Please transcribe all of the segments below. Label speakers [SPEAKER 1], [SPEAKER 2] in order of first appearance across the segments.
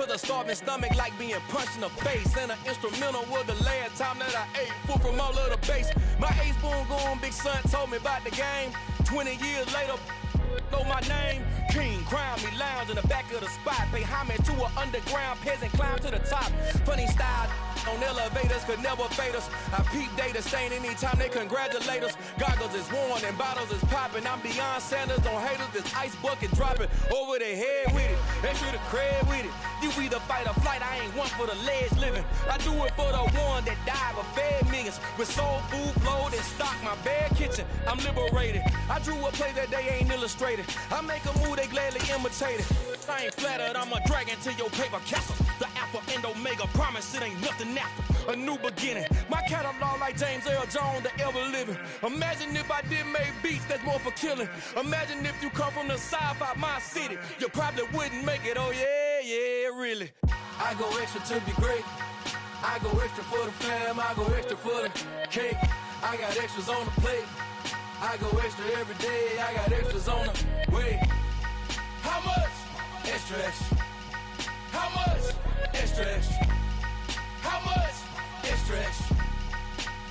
[SPEAKER 1] 'Cause a starving stomach like being punched in the face. And an instrumental was the last time that I ate food from all of the base. My ace boom goon, big son told me about the game. 20 years later, know my name. King, crown me, lounge in the back of the spot. Pay homage to an underground peasant, climb to the top. Funny style on elevators could never fade us. I peep data stain anytime they congratulate us. Goggles is worn and bottles is popping. I'm beyond Sanders on haters, this ice bucket dropping over their head with it. Extra the cred with it. You either fight or flight, I ain't one for the ledge living. I do it for the one that died but fed millions. With soul food flowed and stock my bad kitchen. I'm liberated. I drew a play that they ain't illustrated. I make a move, they gladly imitate it. I ain't flattered, I'm a dragon to your paper castle. The alpha and omega, promise it ain't nothing after. A new beginning. My catalog like James Earl Jones, the ever living. Imagine if I did make beats that's more for killing. Imagine if you come from the south out my city. You probably wouldn't make it, oh yeah, really. I go extra to be great. I go extra for the fam, I go extra for the cake. I got extras on the plate. I go extra every day, I got extras on the way. How much? Extra, extra. How much? Extra, extra. How much? Extra, extra.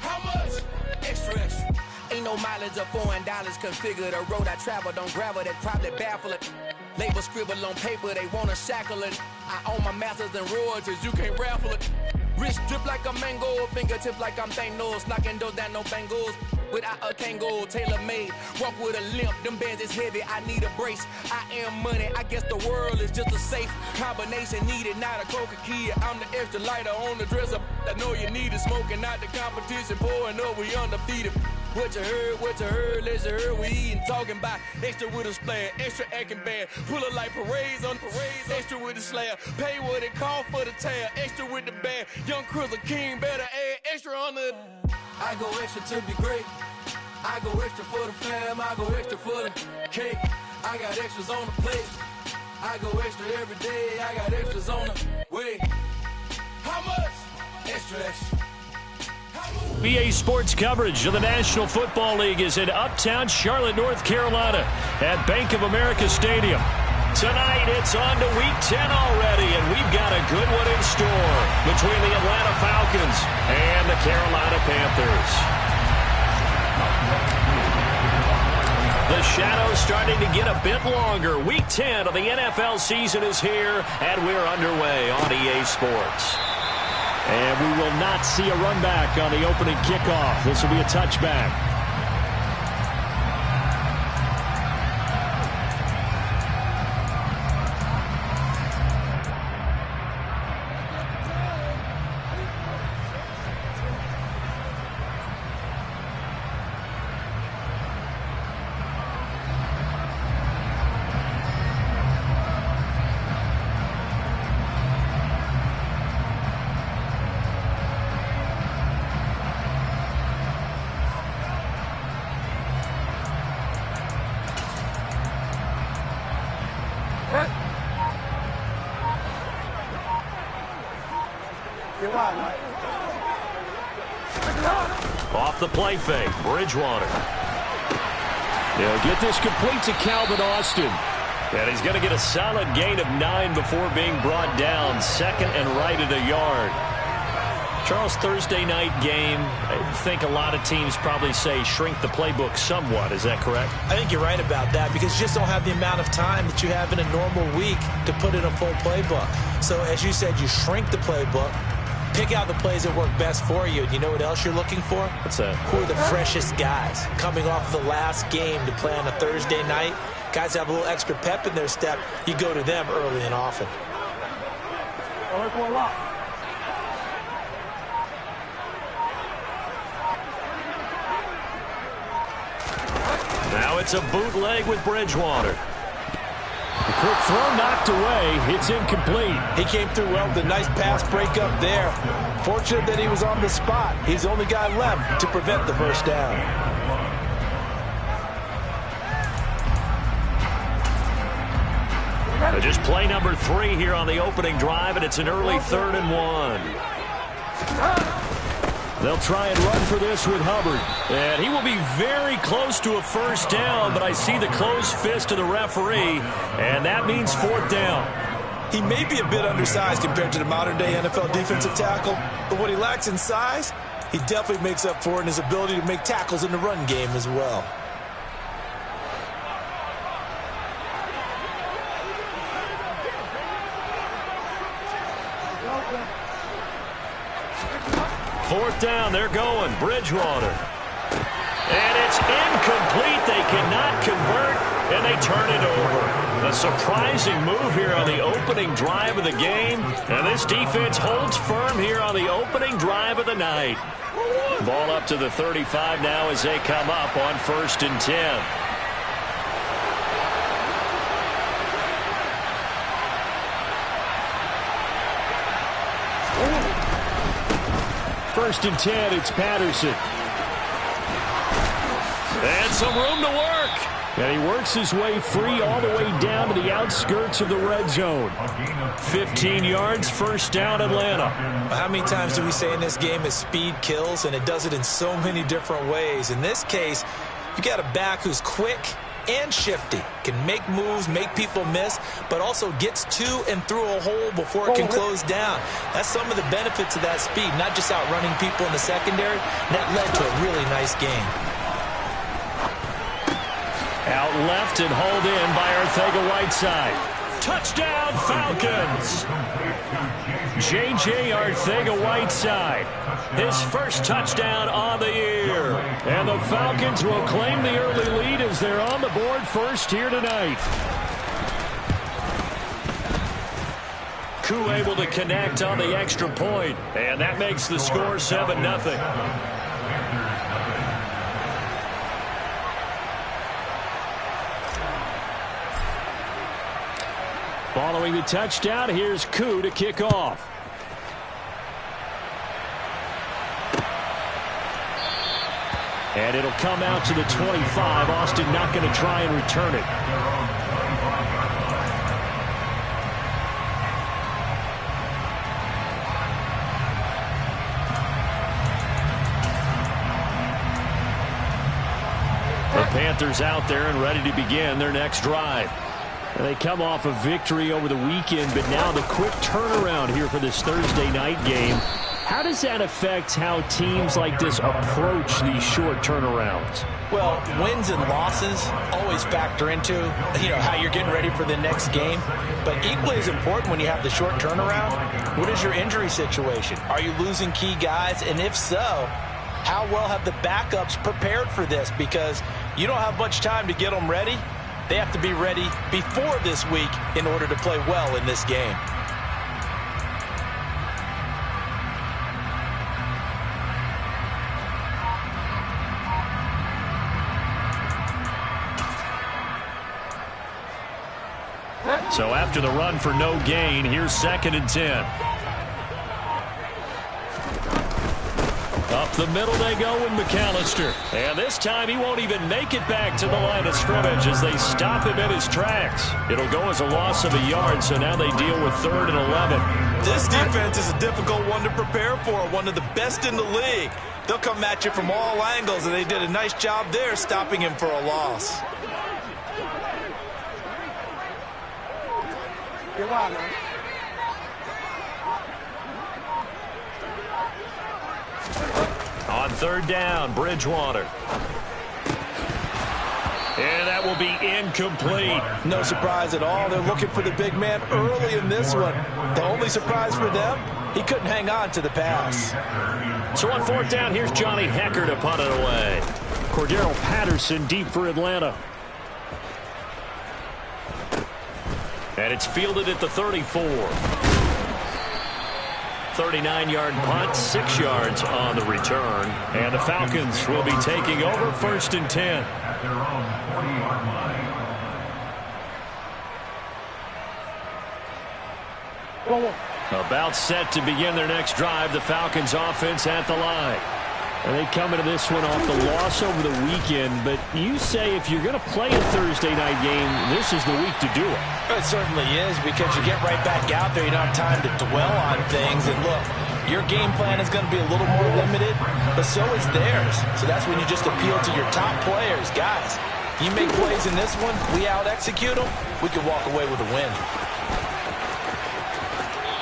[SPEAKER 1] How much? Extra, extra. Ain't no mileage of $4 configure the road I travel. Don't gravel that probably baffle it. Label scribble on paper, they wanna shackle it. I own my masters and royalties, you can't raffle it. Wrist drip like a mango, fingertips like I'm Thanos. Knocking those down, no bangles. Without a Kango, tailor-made. Walk with a limp, them bands is heavy, I need a brace. I am money, I guess the world is just a safe combination needed, not a coca key. I'm the extra lighter on the dresser. I know you need it, smoking out the competition, pouring up, we undefeated. What you heard, let's heard, we eating, talking about extra with a splash, extra acting bad, pull it like parades on parades, extra with the slab, pay what it cost for the tab, extra with the band, young Crizzle King, better add extra on the. I go extra to be great, I go extra for the fam, I go extra for the cake, I got extras on the plate, I go extra every day, I got extras on the way. How much? Extra, extra.
[SPEAKER 2] BA Sports coverage of the National Football League is in Uptown Charlotte, North Carolina at Bank of America Stadium. Tonight, it's on to Week 10 already, and we've got a good one in store between the Atlanta Falcons and the Carolina Panthers. The shadow's starting to get a bit longer. Week 10 of the NFL season is here, and we're underway on EA Sports. And we will not see a run back on the opening kickoff. This will be a touchback. Off the play fake, Bridgewater. He'll get this complete to Calvin Austin. And he's going to get a solid gain of 9 before being brought down. Second and right at a yard. Charles, Thursday night game, I think a lot of teams probably say shrink the playbook somewhat. Is that correct?
[SPEAKER 3] I think you're right about that because you just don't have the amount of time that you have in a normal week to put in a full playbook. So as you said, you shrink the playbook. Pick out the plays that work best for you. And you know what else you're looking for?
[SPEAKER 2] What's that?
[SPEAKER 3] Who are the freshest guys coming off the last game to play on a Thursday night? Guys have a little extra pep in their step. You go to them early and often.
[SPEAKER 2] Now it's a bootleg with Bridgewater. The quick throw knocked away. It's incomplete.
[SPEAKER 3] He came through well with a nice pass breakup there. Fortunate that he was on the spot. He's the only guy left to prevent the first down.
[SPEAKER 2] Just play number 3 here on the opening drive, and it's an early 3rd and 1. They'll try and run for this with Hubbard. And he will be very close to a first down, but I see the closed fist of the referee, and that means 4th down.
[SPEAKER 3] He may be a bit undersized compared to the modern-day NFL defensive tackle, but what he lacks in size, he definitely makes up for it in his ability to make tackles in the run game as well.
[SPEAKER 2] Fourth down, they're going. Bridgewater. And it's incomplete. They cannot convert, and they turn it over. A surprising move here on the opening drive of the game. And this defense holds firm here on the opening drive of the night. Ball up to the 35 now as they come up on 1st and 10. First and 10, it's Patterson. And some room to work. And he works his way free all the way down to the outskirts of the red zone. 15 yards, first down, Atlanta.
[SPEAKER 3] How many times do we say in this game that speed kills, and it does it in so many different ways? In this case, you got a back who's quick and shifty, can make moves, make people miss, but also gets to and through a hole before it can close down. That's some of the benefits of that speed, not just outrunning people in the secondary. That led to a really nice game.
[SPEAKER 2] Out left and hauled in by Arcega-Whiteside. Touchdown, Falcons! J.J. Arcega-Whiteside, his first touchdown on the year. And the Falcons will claim the early lead as they're on the board first here tonight. Koo able to connect on the extra point, and that makes the score 7-0. Following the touchdown, here's Koo to kick off. And it'll come out to the 25. Austin not going to try and return it. The Panthers out there and ready to begin their next drive. They come off a victory over the weekend, but now the quick turnaround here for this Thursday night game. How does that affect how teams like this approach these short turnarounds?
[SPEAKER 3] Well, wins and losses always factor into, how you're getting ready for the next game. But equally as important when you have the short turnaround, what is your injury situation? Are you losing key guys? And if so, how well have the backups prepared for this? Because you don't have much time to get them ready. They have to be ready before this week in order to play well in this game.
[SPEAKER 2] So after the run for no gain, here's 2nd and 10. Up the middle they go with McAllister. And this time he won't even make it back to the line of scrimmage as they stop him in his tracks. It'll go as a loss of a yard, so now they deal with 3rd and 11.
[SPEAKER 3] This defense is a difficult one to prepare for, one of the best in the league. They'll come at you from all angles, and they did a nice job there stopping him for a loss.
[SPEAKER 2] On 3rd down, Bridgewater. And that will be incomplete.
[SPEAKER 3] No surprise at all. They're looking for the big man early in this one. The only surprise for them, he couldn't hang on to the pass.
[SPEAKER 2] So on 4th down, here's Johnny Hecker to punt it away. Cordero Patterson deep for Atlanta. And it's fielded at the 34. 39-yard punt, 6 yards on the return. And the Falcons will be taking over 1st and 10. About set to begin their next drive. The Falcons offense at the line. And they come into this one off the loss over the weekend. But you say if you're going to play a Thursday night game, this is the week to do it.
[SPEAKER 3] It certainly is, because you get right back out there. You don't have time to dwell on things. And look, your game plan is going to be a little more limited, but so is theirs. So that's when you just appeal to your top players. Guys, you make plays in this one, we out-execute them, we can walk away with a win.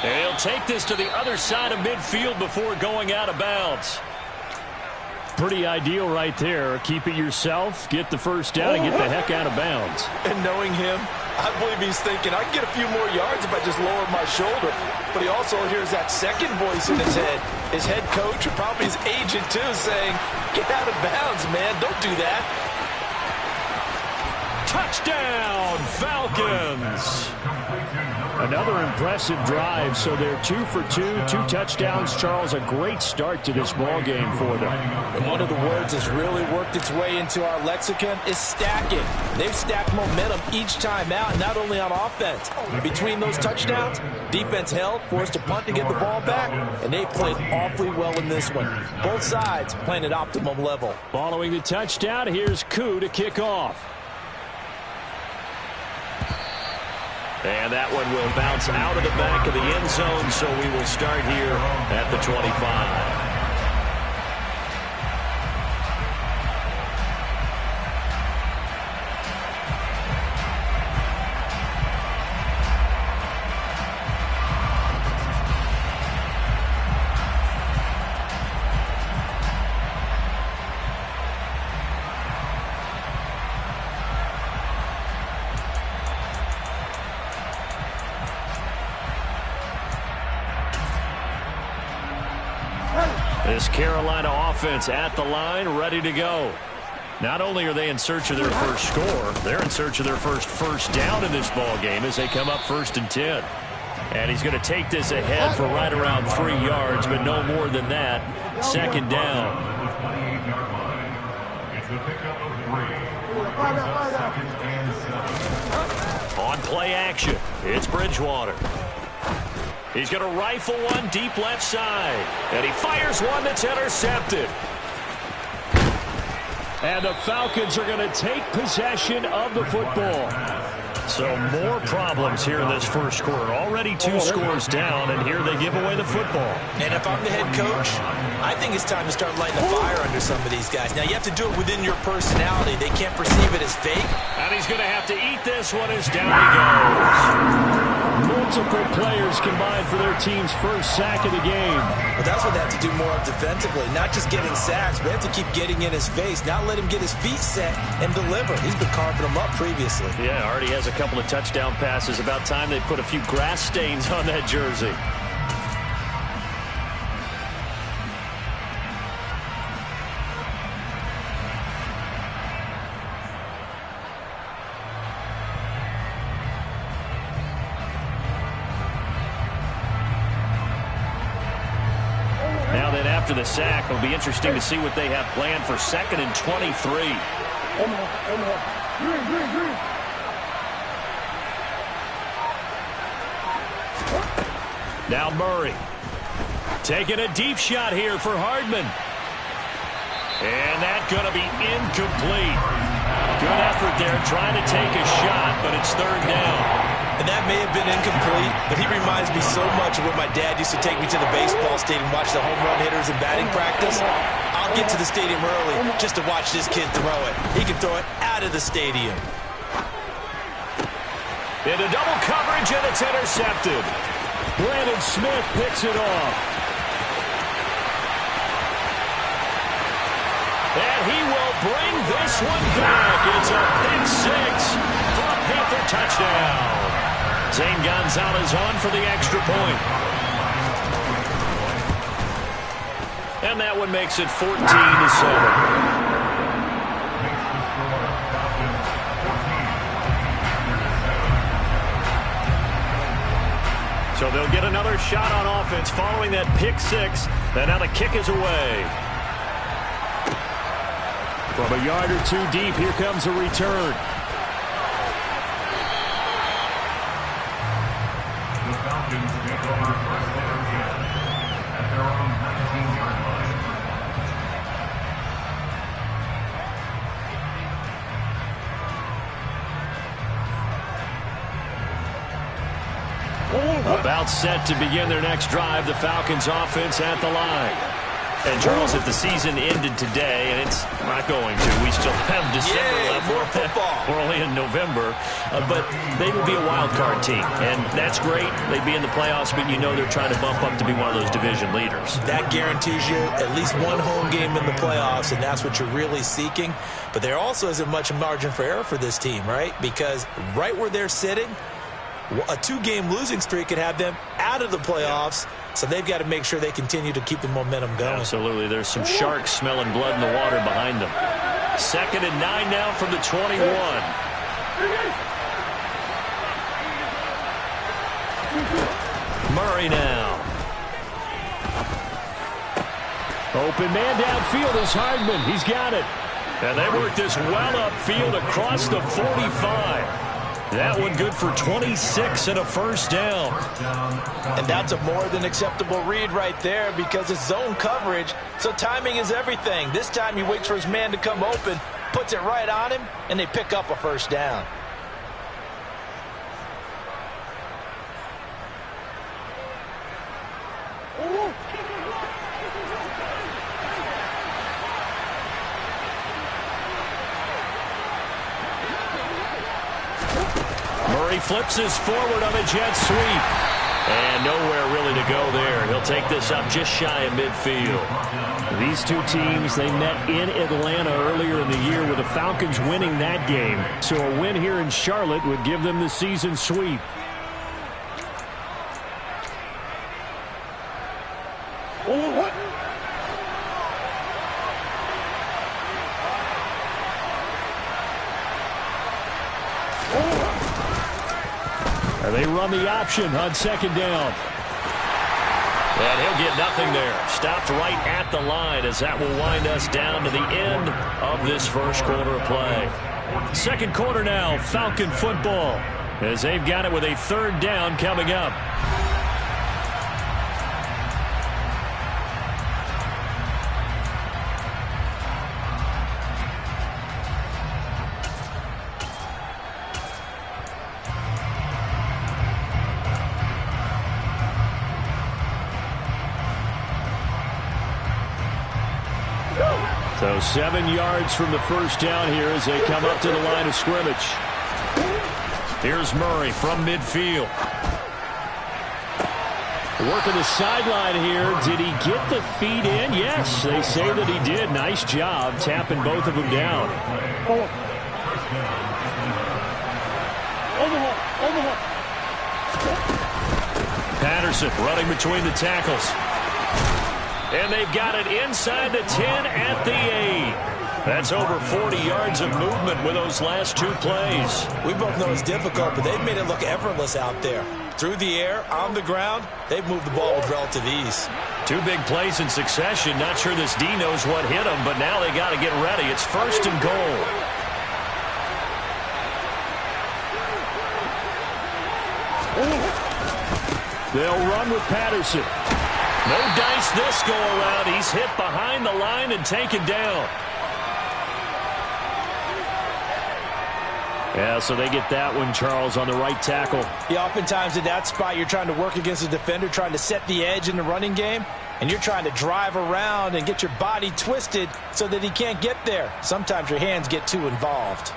[SPEAKER 2] And he'll take this to the other side of midfield before going out of bounds. Pretty ideal right there. Keep it yourself, get the first down, and get the heck out of bounds.
[SPEAKER 3] And knowing him, I believe he's thinking, I can get a few more yards if I just lower my shoulder. But he also hears that second voice in his head. His head coach, or probably his agent too, saying, get out of bounds, man. Don't do that.
[SPEAKER 2] Touchdown, Falcons! Another impressive drive, so they're 2 for 2, 2 touchdowns. Charles, a great start to this ball game for them.
[SPEAKER 3] And one of the words that's really worked its way into our lexicon is stacking. They've stacked momentum each time out, not only on offense. Between those touchdowns, defense held, forced a punt to get the ball back, and they played awfully well in this one. Both sides playing at optimum level.
[SPEAKER 2] Following the touchdown, here's Koo to kick off. And that one will bounce out of the back of the end zone, so we will start here at the 25. This Carolina offense at the line, ready to go. Not only are they in search of their first score, they're in search of their first down in this ball game as they come up 1st and 10. And he's going to take this ahead for right around 3 yards, but no more than that. 2nd down. On play action, it's Bridgewater. He's going to rifle one deep left side. And he fires one that's intercepted. And the Falcons are going to take possession of the football. So more problems here in this first quarter. Already 2 scores down, and here they give away the football.
[SPEAKER 3] And if I'm the head coach, I think it's time to start lighting the fire under some of these guys. Now, you have to do it within your personality. They can't perceive it as fake.
[SPEAKER 2] And he's going to have to eat this one as down he goes. Multiple players combined for their team's first sack of the game.
[SPEAKER 3] But that's what they have to do more of defensively. Not just getting sacks, but they have to keep getting in his face. Not let him get his feet set and deliver. He's been carving them up previously.
[SPEAKER 2] Yeah, already has a couple of touchdown passes. About time they put a few grass stains on that jersey. After the sack, it'll be interesting to see what they have planned for 2nd and 23. Now Murray taking a deep shot here for Hardman. And that's going to be incomplete. Good effort there trying to take a shot, but it's 3rd down.
[SPEAKER 3] And that may have been incomplete, but he reminds me so much of when my dad used to take me to the baseball stadium, watch the home run hitters in batting practice. I'll get to the stadium early just to watch this kid throw it. He can throw it out of the stadium.
[SPEAKER 2] Into double coverage, and it's intercepted. Brandon Smith picks it off. And he will bring this one back. It's a pick 6 for a Panther touchdown. Zane Gonzalez on for the extra point. And that one makes it 14-7. So they'll get another shot on offense following that pick 6. And now the kick is away. From a yard or 2 deep, here comes a return.
[SPEAKER 4] The Falcons take over first down again at their own 19-yard line.
[SPEAKER 2] About set to begin their next drive. The Falcons offense at the line. And, Charles, if the season ended today, and it's not going to, we still have December left.
[SPEAKER 3] More football.
[SPEAKER 2] We're only in November. But they would be a wild card team, and that's great. They'd be in the playoffs, but you know they're trying to bump up to be one of those division leaders.
[SPEAKER 3] That guarantees you at least one home game in the playoffs, and that's what you're really seeking. But there also isn't much margin for error for this team, right? Because right where they're sitting, a 2-game losing streak could have them out of the playoffs. So they've got to make sure they continue to keep the momentum going.
[SPEAKER 2] Absolutely. There's some sharks smelling blood in the water behind them. 2nd and 9 now from the 21. Murray now. Open man downfield is Hardman. He's got it. And they work this well upfield across the 45. That one good for 26 and a first down.
[SPEAKER 3] And that's a more than acceptable read right there because it's zone coverage, so timing is everything. This time he waits for his man to come open, puts it right on him, and they pick up a first down.
[SPEAKER 2] Murray flips his forward on a jet sweep. And nowhere really to go there. He'll take this up just shy of midfield. These two teams, they met in Atlanta earlier in the year with the Falcons winning that game. So a win here in Charlotte would give them the season sweep. They run the option on 2nd down. And he'll get nothing there. Stopped right at the line as that will wind us down to the end of this first quarter of play. 2nd quarter now, Falcon football, as they've got it with a 3rd down coming up. So 7 yards from the first down here as they come up to the line of scrimmage. Here's Murray from midfield. Working the sideline here. Did he get the feet in? Yes, they say that he did. Nice job tapping both of them down. Patterson running between the tackles. And they've got it inside the 10 at the 8. That's over 40 yards of movement with those last 2 plays.
[SPEAKER 3] We both know it's difficult, but they've made it look effortless out there. Through the air, on the ground, they've moved the ball with relative ease.
[SPEAKER 2] 2 big plays in succession. Not sure this D knows what hit them, but now they got to get ready. It's 1st and goal. They'll run with Patterson. No dice this go-around. He's hit behind the line and taken down. Yeah, so they get that one, Charles, on the right tackle.
[SPEAKER 3] Yeah, oftentimes in that spot, you're trying to work against a defender, trying to set the edge in the running game, and you're trying to drive around and get your body twisted so that he can't get there. Sometimes your hands get too involved.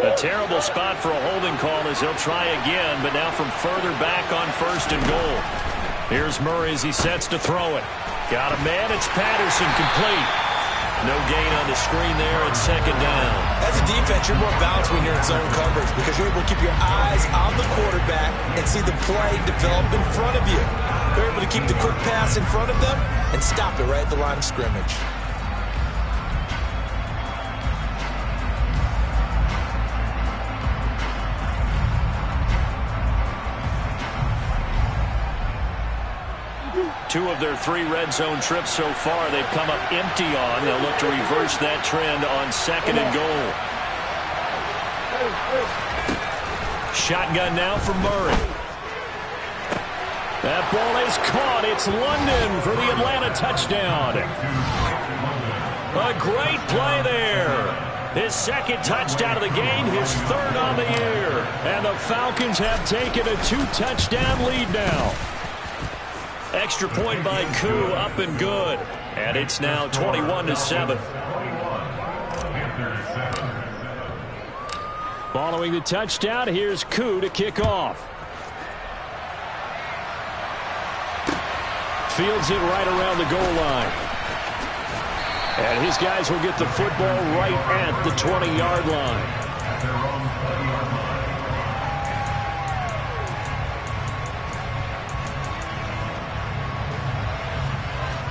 [SPEAKER 2] A terrible spot for a holding call as he'll try again, but now from further back on 1st and goal. Here's Murray as he sets to throw it. Got a man, it's Patterson, complete. No gain on the screen there at 2nd down.
[SPEAKER 3] As a defense, you're more balanced when you're in zone coverage because you're able to keep your eyes on the quarterback and see the play develop in front of you. You're able to keep the quick pass in front of them and stop it right at the line of scrimmage.
[SPEAKER 2] Two of their 3 red zone trips so far, they've come up empty on. They'll look to reverse that trend on 2nd and goal. Shotgun now for Murray. That ball is caught. It's London for the Atlanta touchdown. A great play there. His second touchdown of the game, his third on the year. And the Falcons have taken a 2-touchdown lead now. Extra point by Koo, up and good. And it's now 21-7. Following the touchdown, here's Koo to kick off. Fields it right around the goal line. And his guys will get the football right at the 20-yard line.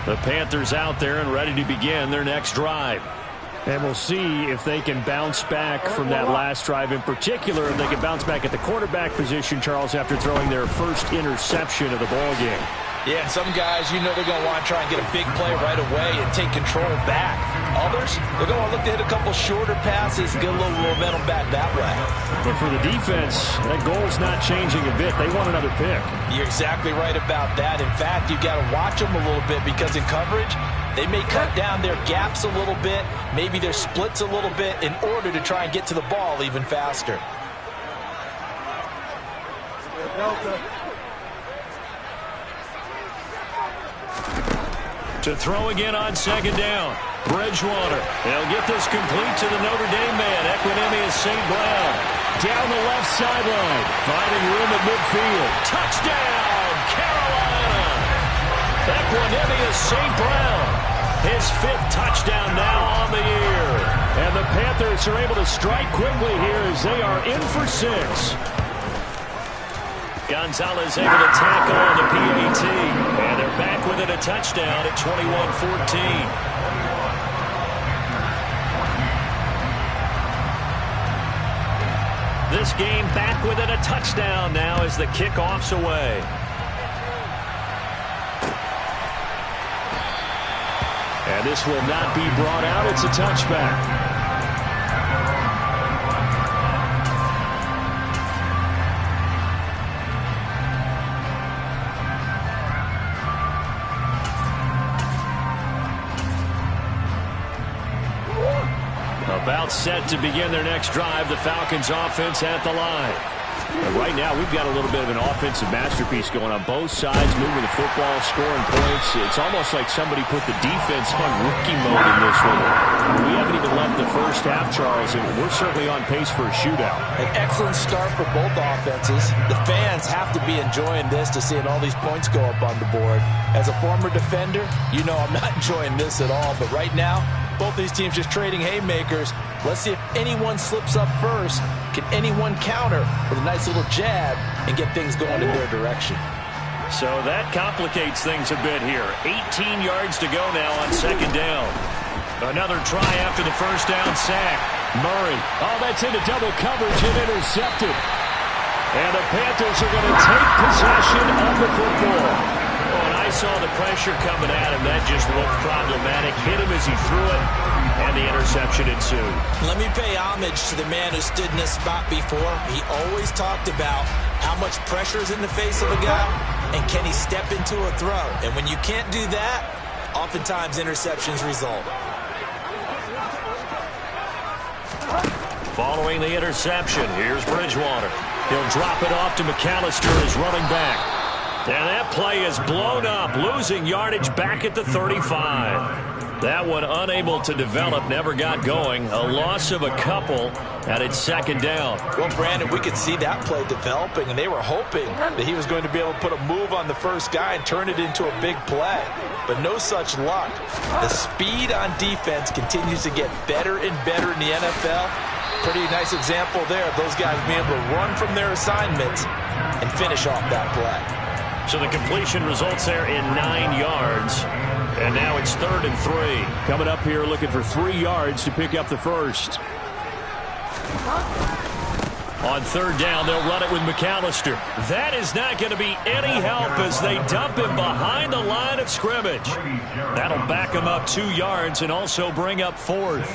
[SPEAKER 2] The Panthers out there and ready to begin their next drive. And we'll see if they can bounce back from that last drive. In particular, if they can bounce back at the quarterback position, Charles, after throwing their first interception of the ball game.
[SPEAKER 3] Yeah, some guys, you know they're going to want to try and get a big play right away and take control back. Others, they're going to look to hit a couple shorter passes and get a little momentum back that way.
[SPEAKER 2] But for the defense, that goal's not changing a bit. They want another pick.
[SPEAKER 3] You're exactly right about that. In fact, you've got to watch them a little bit because in coverage, they may cut down their gaps a little bit, maybe their splits a little bit in order to try and get to the ball even faster.
[SPEAKER 2] To throw again on second down. Bridgewater. They'll get this complete to the Notre Dame man, Equinemius St. Brown. Down the left sideline. Finding room at midfield. Touchdown, Carolina. Equinemius St. Brown. His 5th touchdown now on the year. And the Panthers are able to strike quickly here as they are in for 6. Gonzalez able to tackle on the PAT. And they're back within a touchdown at 21-14. This game back within a touchdown now as the kickoff's away. And this will not be brought out. It's a touchback. About set to begin their next drive. The Falcons offense at the line. And right now, we've got a little bit of an offensive masterpiece going on both sides, moving the football, scoring points. It's almost like somebody put the defense on rookie mode in this one. We haven't even left the first half, Charles, and we're certainly on pace for a shootout.
[SPEAKER 3] An excellent start for both offenses. The fans have to be enjoying this to seeing all these points go up on the board. As a former defender, you know I'm not enjoying this at all, but right now, both these teams just trading haymakers. Let's see if anyone slips up first. Can anyone counter with a nice little jab and get things going in their direction?
[SPEAKER 2] So that complicates things a bit here. 18 yards to go now on second down. Another try after the first down sack. Murray. Oh, that's into double coverage and intercepted. And the Panthers are going to take possession of the football. I saw the pressure coming at him. That just looked problematic. Hit him as he threw it, and the interception ensued.
[SPEAKER 3] Let me pay homage to the man who stood in this spot before. He always talked about how much pressure is in the face of a guy, and can he step into a throw. And when you can't do that, oftentimes interceptions result.
[SPEAKER 2] Following the interception, here's Bridgewater. He'll drop it off to McAllister as running back. And that play is blown up, losing yardage back at the 35. That one unable to develop, never got going. A loss of a couple, and it's second down.
[SPEAKER 3] Well, Brandon, we could see that play developing, and they were hoping that he was going to be able to put a move on the first guy and turn it into a big play. But no such luck. The speed on defense continues to get better and better in the NFL. Pretty nice example there of those guys being able to run from their assignments and finish off that play.
[SPEAKER 2] So the completion results there in 9 yards. And now it's 3rd and 3. Coming up here looking for 3 yards to pick up the first. On 3rd down, they'll run it with McAllister. That is not going to be any help as they dump him behind the line of scrimmage. That'll back him up 2 yards and also bring up 4th.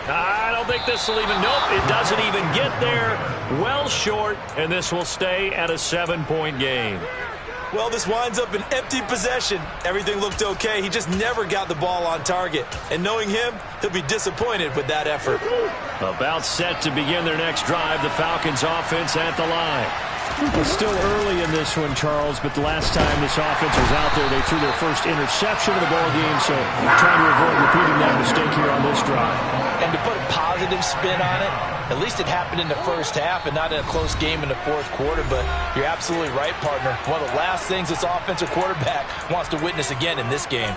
[SPEAKER 2] I don't think this will even, nope, it doesn't even get there. Well short, and this will stay at a 7-point game.
[SPEAKER 3] Well, this winds up an empty possession. Everything looked okay. He just never got the ball on target. And knowing him, he'll be disappointed with that effort.
[SPEAKER 2] About set to begin their next drive, the Falcons offense at the line. It's still early in this one, Charles, but the last time this offense was out there, they threw their first interception of the ball game, so trying to avoid repeating that mistake here on this drive.
[SPEAKER 3] And to put a positive spin on it, at least it happened in the first half and not in a close game in the fourth quarter, but you're absolutely right, partner. One of the last things this offensive quarterback wants to witness again in this game.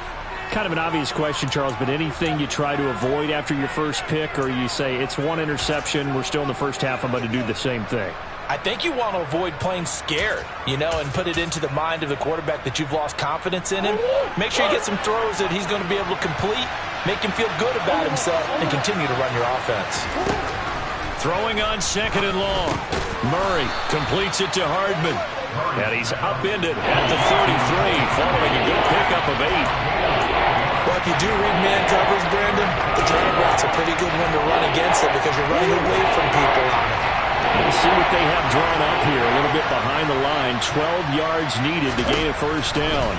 [SPEAKER 2] Kind of an obvious question, Charles, but anything you try to avoid after your first pick, or you say it's one interception, we're still in the first half, I'm going to do the same thing?
[SPEAKER 3] I think you want to avoid playing scared, and put it into the mind of the quarterback that you've lost confidence in him. Make sure you get some throws that he's going to be able to complete, make him feel good about himself, and continue to run your offense.
[SPEAKER 2] Throwing on second and long. Murray completes it to Hardman. And he's upended at the 33, following a good pickup of 8.
[SPEAKER 3] Well, if you do read man coverage, Brandon, the drag route's a pretty good one to run against it because you're running away from people on it.
[SPEAKER 2] We'll see what they have drawn up here. A little bit behind the line. 12 yards needed to gain a first down.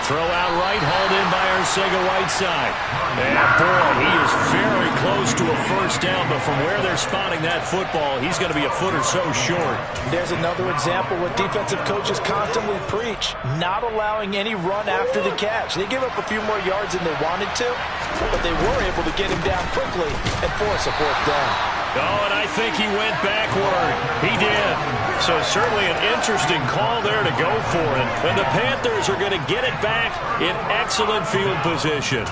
[SPEAKER 2] Throw out right, hauled in by Arcega-Whiteside. And boy, he is very close to a first down, but from where they're spotting that football, he's going to be a foot or so short.
[SPEAKER 3] There's another example what defensive coaches constantly preach, not allowing any run after the catch. They give up a few more yards than they wanted to, but they were able to get him down quickly and force a fourth down.
[SPEAKER 2] Oh, and I think he went backward. He did. So certainly an interesting call there to go for it. And the Panthers are going to get it back in excellent field position.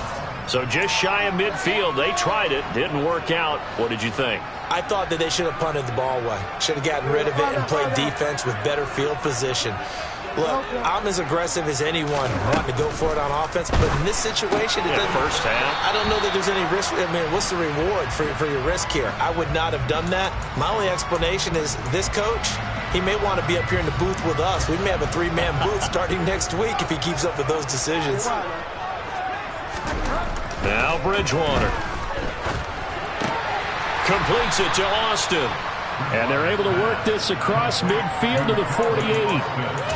[SPEAKER 2] So just shy of midfield. They tried it. Didn't work out. What did you think?
[SPEAKER 3] I thought that they should have punted the ball away. Should have gotten rid of it and played defense with better field position. Look, I'm as aggressive as anyone wanting to go for it on offense, but in this situation, it doesn't.
[SPEAKER 2] First half.
[SPEAKER 3] I don't know that there's any risk. I mean, what's the reward for your risk here? I would not have done that. My only explanation is this coach, he may want to be up here in the booth with us. We may have a 3-man booth starting next week if he keeps up with those decisions.
[SPEAKER 2] Now Bridgewater completes it to Austin. And they're able to work this across midfield to the 48.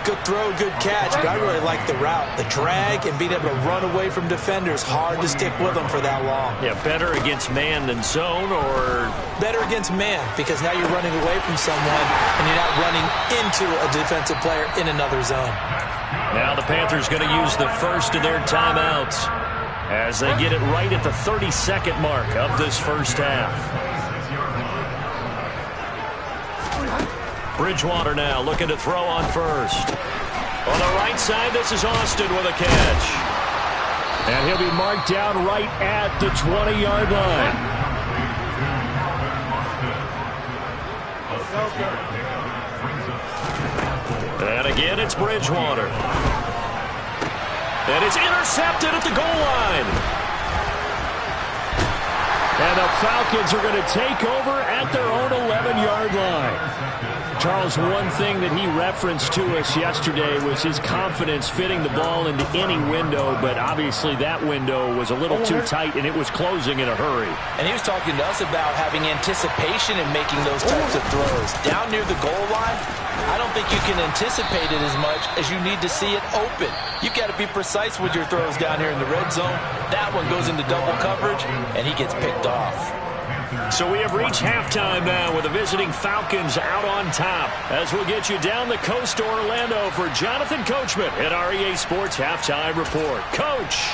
[SPEAKER 3] Good throw, good catch, but I really like the route. The drag and being able to run away from defenders, hard to stick with them for that long.
[SPEAKER 2] Yeah, better against man than zone, or?
[SPEAKER 3] Better against man, because now you're running away from someone and you're not running into a defensive player in another zone.
[SPEAKER 2] Now the Panthers going to use the first of their timeouts as they get it right at the 32nd mark of this first half. Bridgewater now looking to throw on first. On the right side, this is Austin with a catch. And he'll be marked down right at the 20-yard line. And again, it's Bridgewater. And it's intercepted at the goal line. And the Falcons are going to take over at their own 11-yard line. Charles, one thing that he referenced to us yesterday was his confidence fitting the ball into any window, but obviously that window was a little too tight, and it was closing in a hurry.
[SPEAKER 3] And he was talking to us about having anticipation in making those types of throws. Down near the goal line, I don't think you can anticipate it as much as you need to see it open. You've got to be precise with your throws down here in the red zone. That one goes into double coverage, and he gets picked off.
[SPEAKER 2] So we have reached halftime now with the visiting Falcons out on top. As we'll get you down the coast to Orlando for Jonathan Coachman at our EA Sports Halftime Report. Coach!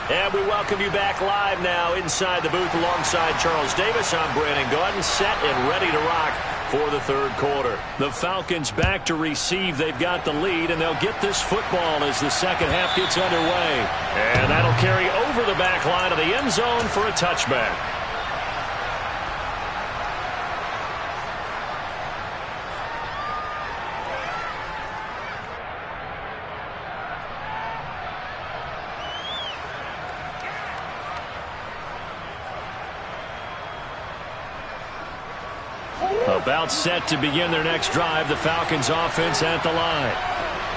[SPEAKER 2] And we welcome you back live now inside the booth alongside Charles Davis. I'm Brandon Gordon, set and ready to rock for the third quarter. The Falcons back to receive. They've got the lead, and they'll get this football as the second half gets underway. And that'll carry over the back line of the end zone for a touchback. A About set to begin their next drive. The Falcons offense at the line.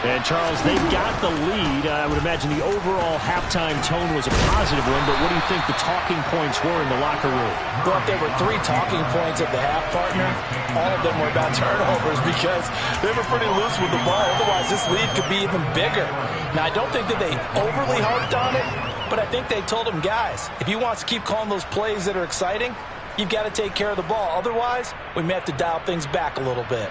[SPEAKER 2] And, Charles, they've got the lead. I would imagine the overall halftime tone was a positive one, but what do you think the talking points were in the locker room?
[SPEAKER 3] Well, if there were 3 talking points at the half, partner, all of them were about turnovers because they were pretty loose with the ball. Otherwise, this lead could be even bigger. Now, I don't think that they overly harped on it, but I think they told them, guys, if you want to keep calling those plays that are exciting, you've got to take care of the ball. Otherwise, we may have to dial things back a little bit.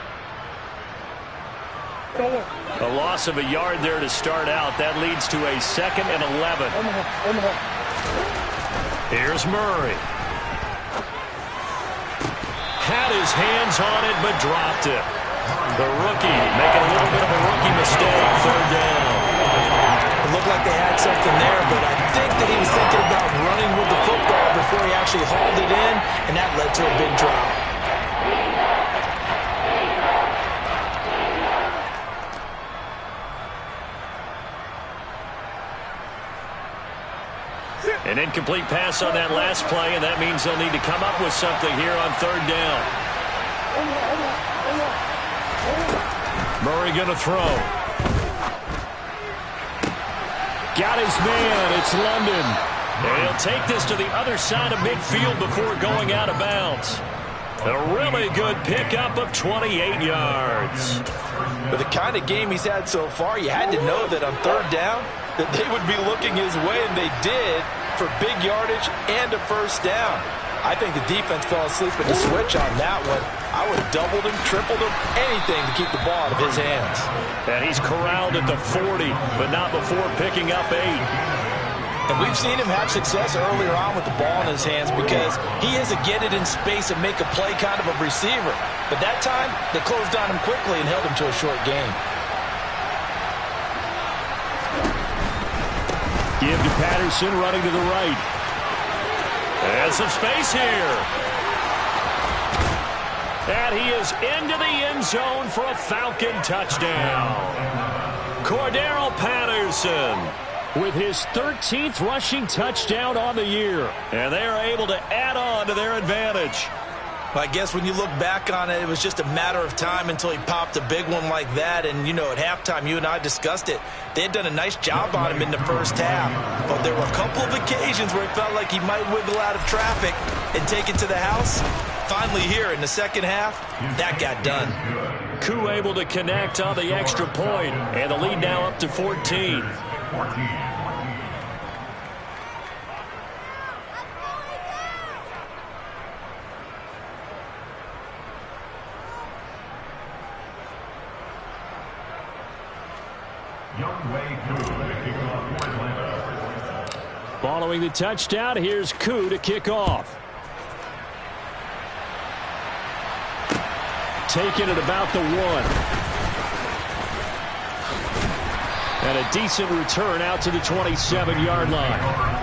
[SPEAKER 2] A loss of a yard there to start out. That leads to a 2nd and 11. Here's Murray. Had his hands on it, but dropped it. The rookie making a little bit of a rookie mistake. 3rd down.
[SPEAKER 3] It looked like they had something there, but I think that he was thinking about running with the football before he actually hauled it in, and that led to a big drop.
[SPEAKER 2] An incomplete pass on that last play, and that means they'll need to come up with something here on 3rd down. Murray going to throw. Got his man. It's London. And he'll take this to the other side of midfield before going out of bounds. A really good pickup of 28 yards.
[SPEAKER 3] With the kind of game he's had so far, you had to know that on 3rd down that they would be looking his way, and they did, for big yardage and a 1st down. I think the defense fell asleep at the switch on that one. I would have doubled him, tripled him, anything to keep the ball out of his hands.
[SPEAKER 2] And he's corralled at the 40, but not before picking up 8.
[SPEAKER 3] And we've seen him have success earlier on with the ball in his hands because he is a get it in space and make a play kind of a receiver. But that time, they closed on him quickly and held him to a short game.
[SPEAKER 2] Give to Patterson, running to the right. And some space here. And he is into the end zone for a Falcon touchdown. Cordero Patterson with his 13th rushing touchdown on the year. And they are able to add on to their advantage.
[SPEAKER 3] Well, I guess when you look back on it, it was just a matter of time until he popped a big one like that. And, you know, at halftime, you and I discussed it. They had done a nice job on him in the 1st half. But there were a couple of occasions where it felt like he might wiggle out of traffic and take it to the house. Finally here in the 2nd half, that got done.
[SPEAKER 2] Koo able to connect on the extra point, and the lead now up to 14. Following the touchdown, here's Koo to kick off. Taken at about the 1. And a decent return out to the 27-yard line.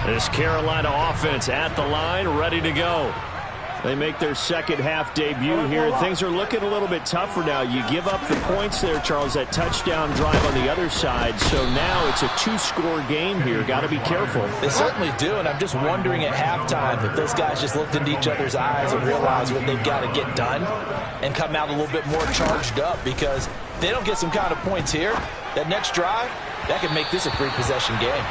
[SPEAKER 2] This Carolina offense at the line, ready to go. They make their 2nd half debut here. Things are looking a little bit tougher now. You give up the points there, Charles, that touchdown drive on the other side. So now it's a 2-score game here. Got to be careful.
[SPEAKER 3] They certainly do, and I'm just wondering at halftime if those guys just looked into each other's eyes and realized what they've got to get done and come out a little bit more charged up, because if they don't get some kind of points here, that next drive, that could make this a 3-possession game.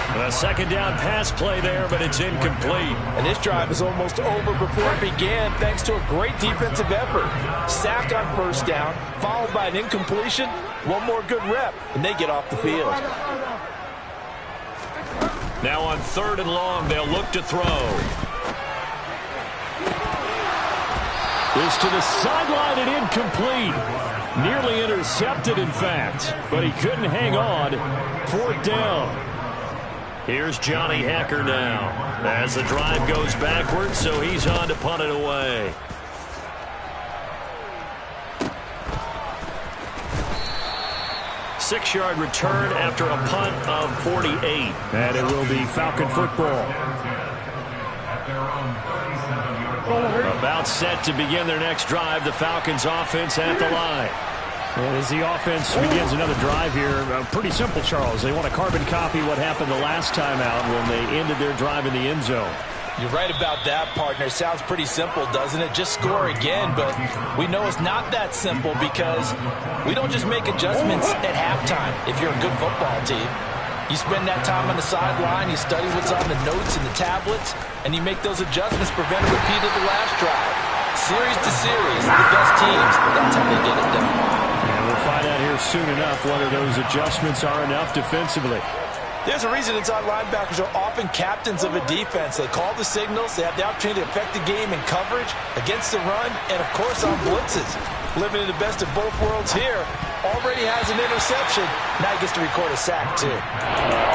[SPEAKER 2] A 2nd down pass play there, but it's incomplete.
[SPEAKER 3] And this drive is almost over before it began thanks to a great defensive effort. Sack on 1st down, followed by an incompletion, one more good rep, and they get off the field.
[SPEAKER 2] Now on 3rd and long, they'll look to throw. This to the sideline and incomplete. Nearly intercepted, in fact, but he couldn't hang on. 4th down. Here's Johnny Hecker now as the drive goes backwards, so he's on to punt it away. Six-yard return after a punt of 48. And it will be Falcon football. A About set to begin their next drive, the Falcons offense at the line.
[SPEAKER 5] And as the offense begins another drive here, pretty simple, Charles. They want to carbon copy what happened the last time out when they ended their drive in the end zone.
[SPEAKER 3] You're right about that, partner. Sounds pretty simple, doesn't it? Just score again, but we know it's not that simple because we don't just make adjustments at halftime if you're a good football team. You spend that time on the sideline, you study what's on the notes and the tablets, and you make those adjustments, prevent a repeat of the last drive. Series to series, the best teams, that's how they get it done.
[SPEAKER 5] And we'll find out here soon enough whether those adjustments are enough defensively.
[SPEAKER 3] There's a reason inside linebackers are often captains of a defense. They call the signals. They have the opportunity to affect the game in coverage, against the run, and, of course, on blitzes. Living in the best of both worlds here. Already has an interception. Now he gets to record a sack, too.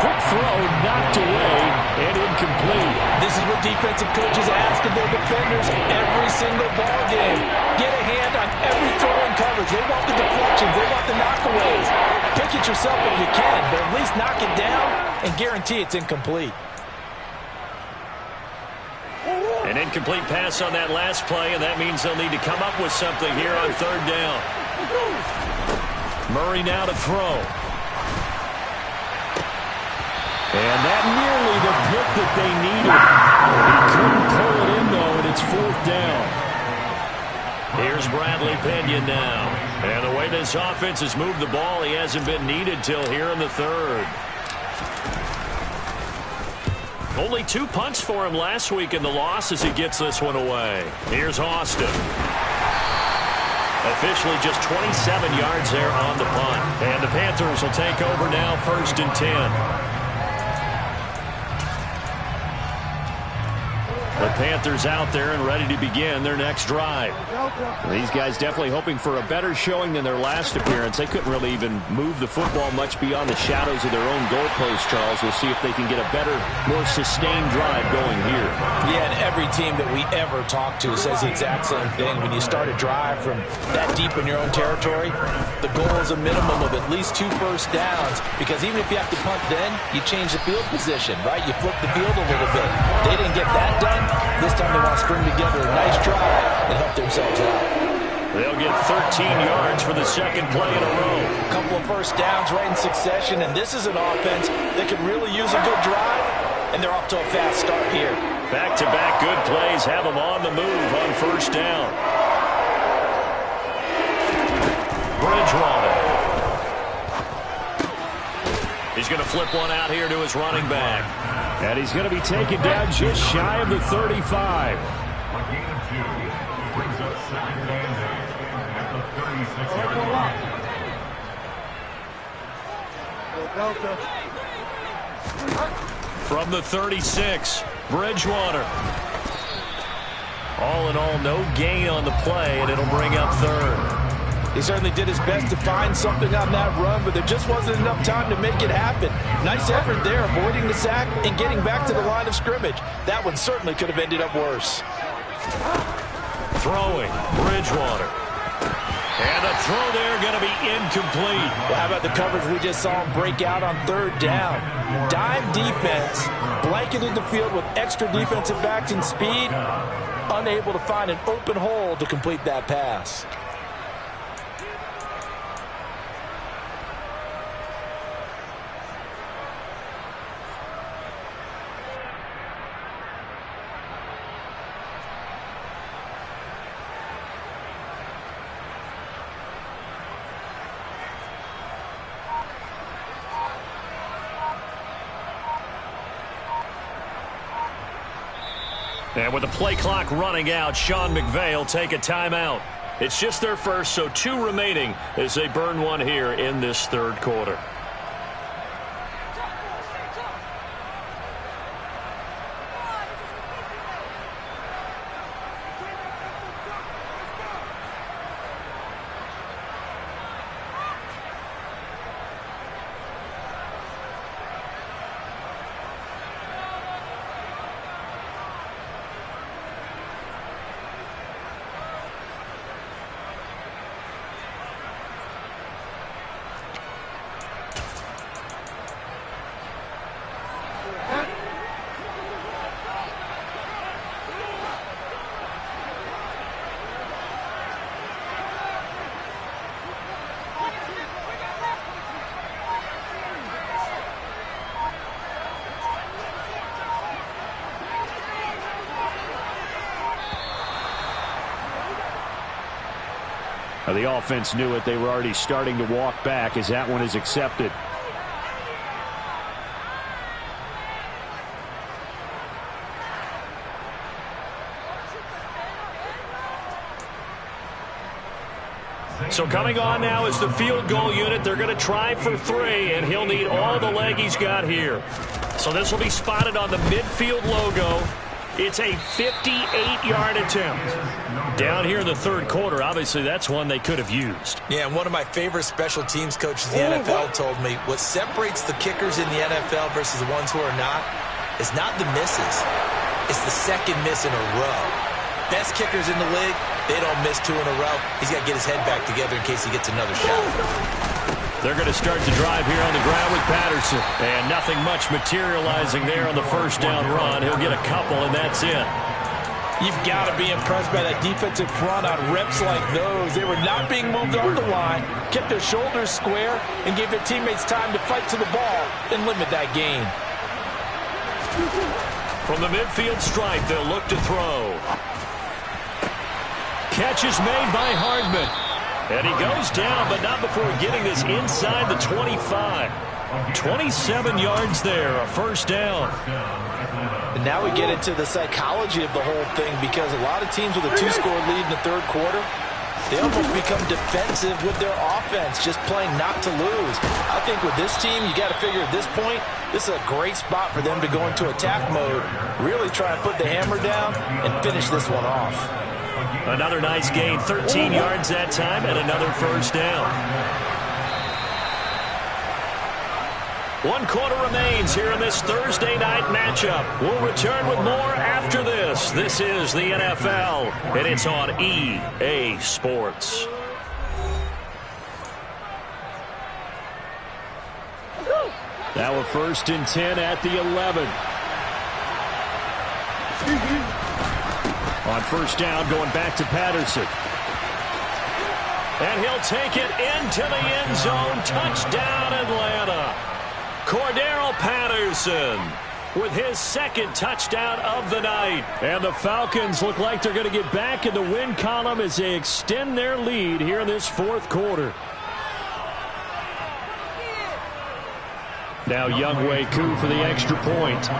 [SPEAKER 5] Quick throw, knocked away, and incomplete.
[SPEAKER 3] This is what defensive coaches ask of their defenders every single ball game. Get a hand on every throw in coverage. They want the deflections. They want the knockaways. Pick it yourself if you can, but at least knock it down and guarantee it's incomplete.
[SPEAKER 2] An incomplete pass on that last play, and that means they'll need to come up with something here on third down. Murray now to throw.
[SPEAKER 5] And that nearly the pick that they needed. He couldn't pull it in, though, and it's fourth down.
[SPEAKER 2] Here's Bradley Pena now. And the way this offense has moved the ball, he hasn't been needed till here in the third. Only 2 punts for him last week in the loss as he gets this one away. Here's Austin. Officially just 27 yards there on the punt. And the Panthers will take over now, 1st and 10. The Panthers out there and ready to begin their next drive.
[SPEAKER 5] These guys definitely hoping for a better showing than their last appearance. They couldn't really even move the football much beyond the shadows of their own goalpost, Charles. We'll see if they can get a better, more sustained drive going here.
[SPEAKER 3] Yeah, and every team that we ever talk to says the exact same thing. When you start a drive from that deep in your own territory, the goal is a minimum of at least 2 first downs, because even if you have to punt then, you change the field position, right? You flip the field a little bit. They didn't get that done. This time they want to string together a nice drive and help themselves out.
[SPEAKER 2] They'll get 13 yards for the second play in a row.
[SPEAKER 3] A couple of first downs right in succession, and this is an offense that could really use a good drive, and they're off to a fast start here.
[SPEAKER 2] Back-to-back good plays have them on the move on first down. Bridgewater. He's going to flip one out here to his running back.
[SPEAKER 5] And he's going to be taken down just shy of the 35.
[SPEAKER 4] A gain of 2 brings up 2nd and 8 at the 36-yard line.
[SPEAKER 2] From the 36, Bridgewater. All in all, no gain on the play, and it'll bring up 3rd.
[SPEAKER 3] He certainly did his best to find something on that run, but there just wasn't enough time to make it happen. Nice effort there, avoiding the sack and getting back to the line of scrimmage. That one certainly could have ended up worse.
[SPEAKER 2] Throwing, Bridgewater. And the throw there going to be incomplete.
[SPEAKER 3] Well, how about the coverage we just saw him break out on 3rd down? Dime defense, blanketed the field with extra defensive backs and speed, unable to find an open hole to complete that pass.
[SPEAKER 2] And with the play clock running out, Sean McVay will take a timeout. It's just their first, so 2 remaining as they burn one here in this 3rd quarter.
[SPEAKER 5] Now, the offense knew it. They were already starting to walk back as that one is accepted.
[SPEAKER 2] So coming on now is the field goal unit. They're going to try for 3, and he'll need all the leg he's got here. So this will be spotted on the midfield logo. It's a 58-yard attempt. Down here in the third quarter, obviously that's one they could have used.
[SPEAKER 3] Yeah, and one of my favorite special teams coaches in the NFL told me what separates the kickers in the NFL versus the ones who are not is not the misses. It's the second miss in a row. Best kickers in the league, they don't miss 2 in a row. He's got to get his head back together in case he gets another shot.
[SPEAKER 2] They're going to start to drive here on the ground with Patterson. And nothing much materializing there on the first down run. He'll get a couple, and that's it.
[SPEAKER 3] You've got to be impressed by that defensive front on reps like those. They were not being moved off the line, kept their shoulders square, and gave their teammates time to fight to the ball and limit that gain.
[SPEAKER 2] From the midfield stripe, they'll look to throw. Catch is made by Hardman. And he goes down, but not before getting this inside the 25. 27 yards there, a first down.
[SPEAKER 3] And now we get into the psychology of the whole thing, because a lot of teams with a 2-score lead in the third quarter, they almost become defensive with their offense, just playing not to lose. I think with this team, you got to figure at this point, this is a great spot for them to go into attack mode, really try and put the hammer down and finish this one off.
[SPEAKER 2] Another nice gain, 13 yards that time, and another first down. 1 quarter remains here in this Thursday night matchup. We'll return with more after this. This is the NFL, and it's on EA Sports.
[SPEAKER 5] Now a 1st and 10 at the 11. On first down, going back to Patterson.
[SPEAKER 2] And he'll take it into the end zone. Touchdown, Atlanta. Cordero Patterson with his 2nd touchdown of the night.
[SPEAKER 5] And the Falcons look like they're going to get back in the win column as they extend their lead here in this 4th quarter. Now Younghoe Koo for the extra point.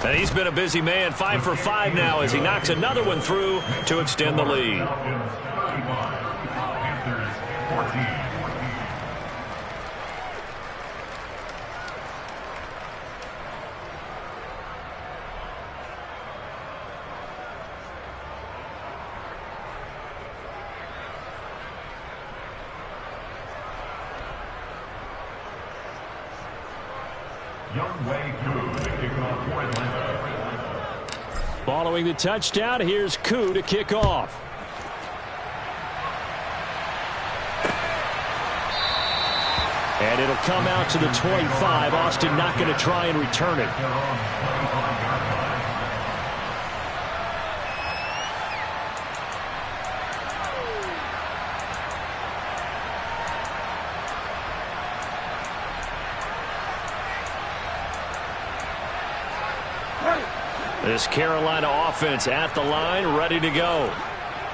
[SPEAKER 2] And he's been a busy man, 5 for 5 now as he knocks another one through to extend the lead.
[SPEAKER 4] Panthers 14. Younghoe Koo to kick off for Atlanta.
[SPEAKER 5] Following the touchdown, here's Koo to kick off. And it'll come out to the 25. Austin not going to try and return it. This Carolina offense at the line, ready to go.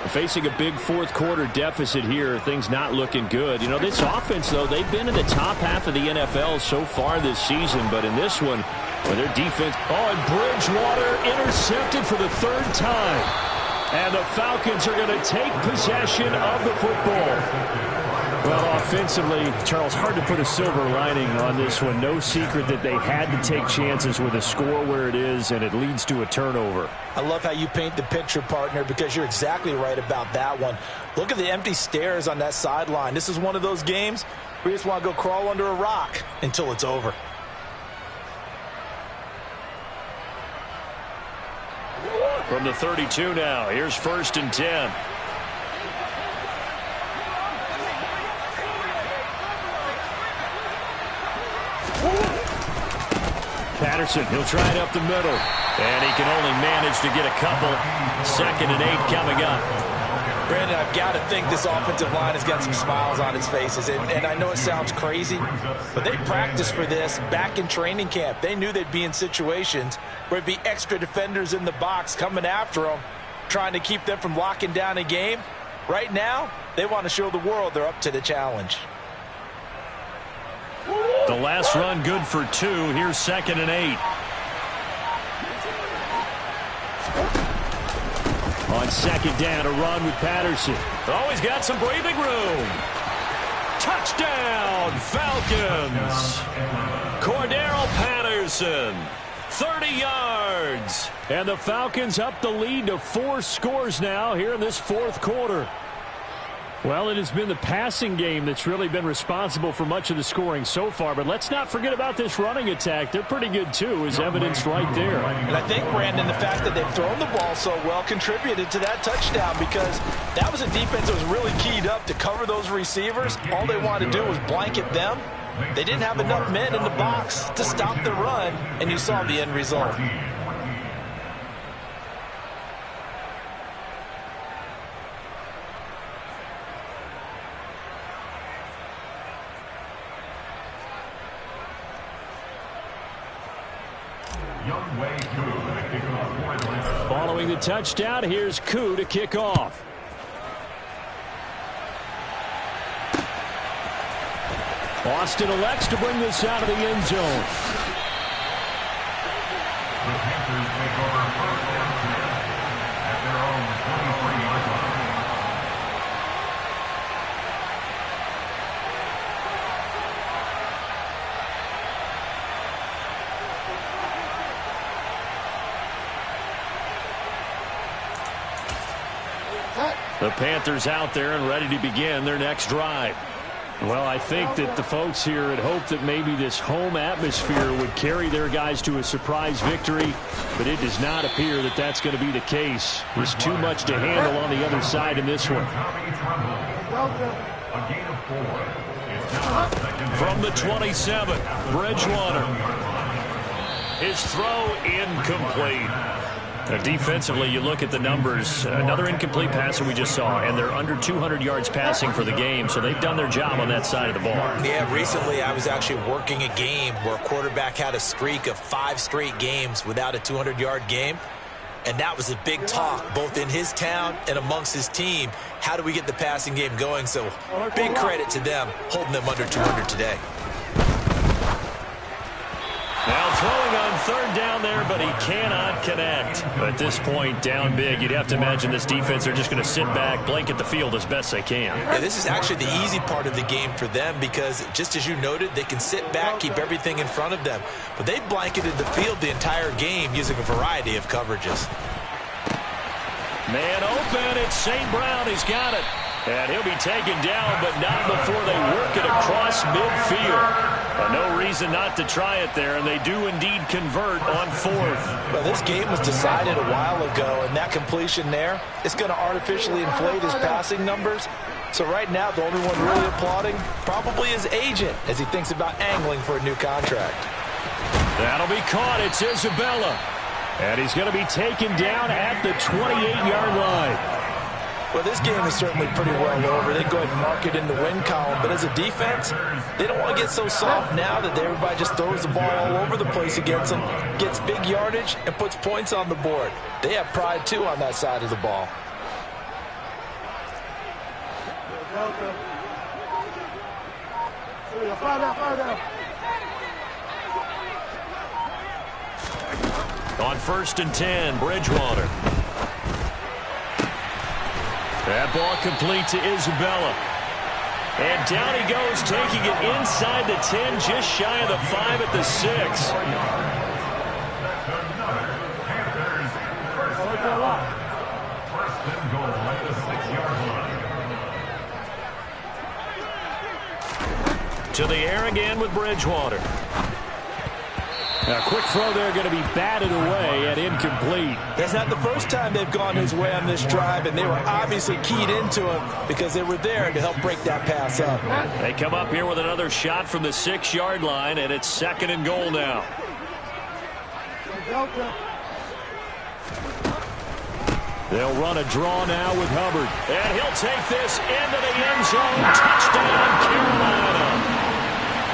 [SPEAKER 5] Facing a big 4th quarter deficit here, things not looking good. You know, this offense, though, they've been in the top half of the NFL so far this season, but in this one, well, their defense... Oh, and Bridgewater intercepted for the 3rd time. And the Falcons are going to take possession of the football. Well, offensively, Charles, hard to put a silver lining on this one. No secret that they had to take chances with a score where it is, and it leads to a turnover.
[SPEAKER 3] I love how you paint the picture, partner, because you're exactly right about that one. Look at the empty stares on that sideline. This is one of those games where you just want to go crawl under a rock until it's over.
[SPEAKER 2] From the 32 now, here's 1st and 10.
[SPEAKER 5] Patterson, he'll try it up the middle.
[SPEAKER 2] And he can only manage to get a couple. 2nd and 8 coming up.
[SPEAKER 3] Brandon, I've got to think this offensive line has got some smiles on its faces. And I know it sounds crazy, but they practiced for this back in training camp. They knew they'd be in situations where it'd be extra defenders in the box coming after them, trying to keep them from locking down a game. Right now, they want to show the world they're up to the challenge.
[SPEAKER 2] The last run good for 2. Here's 2nd and 8. On 2nd down, a run with Patterson. Oh, he's got some breathing room. Touchdown, Falcons. Cordero Patterson, 30 yards. And the Falcons up the lead to 4 scores now here in this 4th quarter. Well, it has been the passing game that's really been responsible for much of the scoring so far. But let's not forget about this running attack. They're pretty good, too, as evidenced right there.
[SPEAKER 3] And I think, Brandon, the fact that they've thrown the ball so well contributed to that touchdown, because that was a defense that was really keyed up to cover those receivers. All they wanted to do was blanket them. They didn't have enough men in the box to stop the run, and you saw the end result.
[SPEAKER 2] Following the touchdown, here's Koo to kick off. Austin elects to bring this out of the end zone.
[SPEAKER 4] The Panthers take over 1st and 10 at their own 23-yard line.
[SPEAKER 2] The Panthers out there and ready to begin their next drive. Well, I think that the folks here had hoped that maybe this home atmosphere would carry their guys to a surprise victory, but it does not appear that that's going to be the case. There's too much to handle on the other side in this one. From the 27, Bridgewater. His throw incomplete. Now, defensively, you look at the numbers. Another incomplete pass that we just saw, and they're under 200 yards passing for the game, so they've done their job on that side of the ball.
[SPEAKER 3] Yeah, recently I was actually working a game where a quarterback had a streak of 5 straight games without a 200-yard game, and that was a big talk both in his town and amongst his team. How do we get the passing game going? So big credit to them holding them under 200 today.
[SPEAKER 2] Now throwing on 3rd down there, but he cannot connect. At this point, down big, you'd have to imagine this defense are just going to sit back, blanket the field as best they can.
[SPEAKER 3] Yeah, this is actually the easy part of the game for them because, just as you noted, they can sit back, keep everything in front of them. But they've blanketed the field the entire game using a variety of coverages.
[SPEAKER 2] Man open, it's St. Brown. He's got it. And he'll be taken down, but not before they work it across midfield. No reason not to try it there, and they do indeed convert on 4th.
[SPEAKER 3] Well, this game was decided a while ago, and that completion there is going to artificially inflate his passing numbers. So right now, the only one really applauding probably his agent as he thinks about angling for a new contract.
[SPEAKER 2] That'll be caught. It's Isabella. And he's going to be taken down at the 28-yard line.
[SPEAKER 3] Well, this game is certainly pretty well over. They go ahead and mark it in the win column. But as a defense, they don't want to get so soft now that everybody just throws the ball all over the place against them, gets big yardage, and puts points on the board. They have pride, too, on that side of the ball.
[SPEAKER 2] On 1st and 10, Bridgewater. That ball complete to Isabella. And down he goes, taking it inside the 10, just shy of the 5 at the 6. To the air again with Bridgewater. Now, quick throw there going to be batted away and incomplete.
[SPEAKER 3] That's not the first time they've gone his way on this drive, and they were obviously keyed into him because they were there to help break that pass up.
[SPEAKER 2] They come up here with another shot from the 6-yard line, and it's 2nd and goal now. They'll run a draw now with Hubbard. And he'll take this into the end zone. Touchdown, Carolina.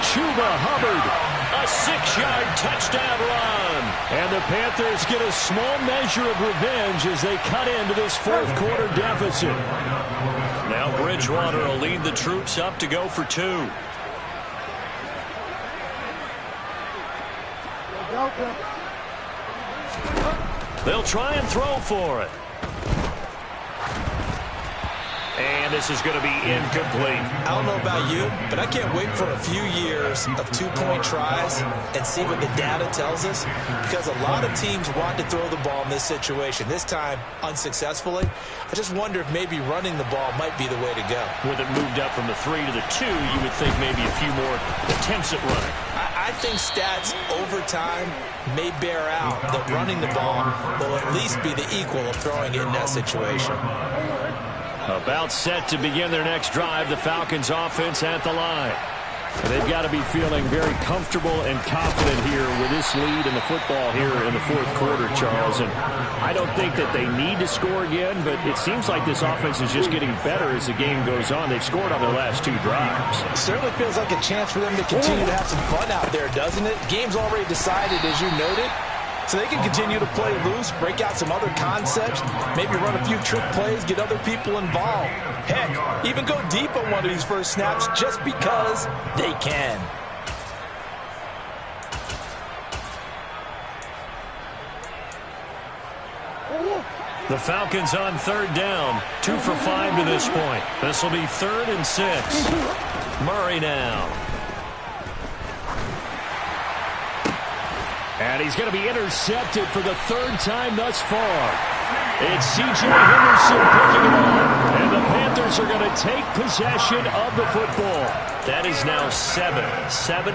[SPEAKER 2] Chuba Hubbard, a 6-yard touchdown run. And the Panthers get a small measure of revenge as they cut into this fourth-quarter deficit. Now Bridgewater will lead the troops up to go for 2. They'll try and throw for it. And this is going to be incomplete.
[SPEAKER 3] I don't know about you, but I can't wait for a few years of 2-point tries and see what the data tells us, because a lot of teams want to throw the ball in this situation. This time, unsuccessfully. I just wonder if maybe running the ball might be the way to go.
[SPEAKER 2] With it moved up from the 3 to the 2, you would think maybe a few more attempts at running.
[SPEAKER 3] I think stats over time may bear out that running the ball will at least be the equal of throwing it in that situation.
[SPEAKER 2] About set to begin their next drive, the Falcons offense at the line. They've got to be feeling very comfortable and confident here with this lead in the football here in the fourth quarter, Charles. And I don't think that they need to score again, but it seems like this offense is just getting better as the game goes on. They've scored on their last 2 drives.
[SPEAKER 3] It certainly feels like a chance for them to continue to have some fun out there, doesn't it? Game's already decided, as you noted. So they can continue to play loose, break out some other concepts, maybe run a few trick plays, get other people involved. Heck, even go deep on one of these first snaps just because they can.
[SPEAKER 2] The Falcons on 3rd down, 2 for 5 to this point. This will be 3rd and 6. Murray now. And he's going to be intercepted for the 3rd time thus far. It's C.J. Henderson picking it up. And the Panthers are going to take possession of the football. That is now 7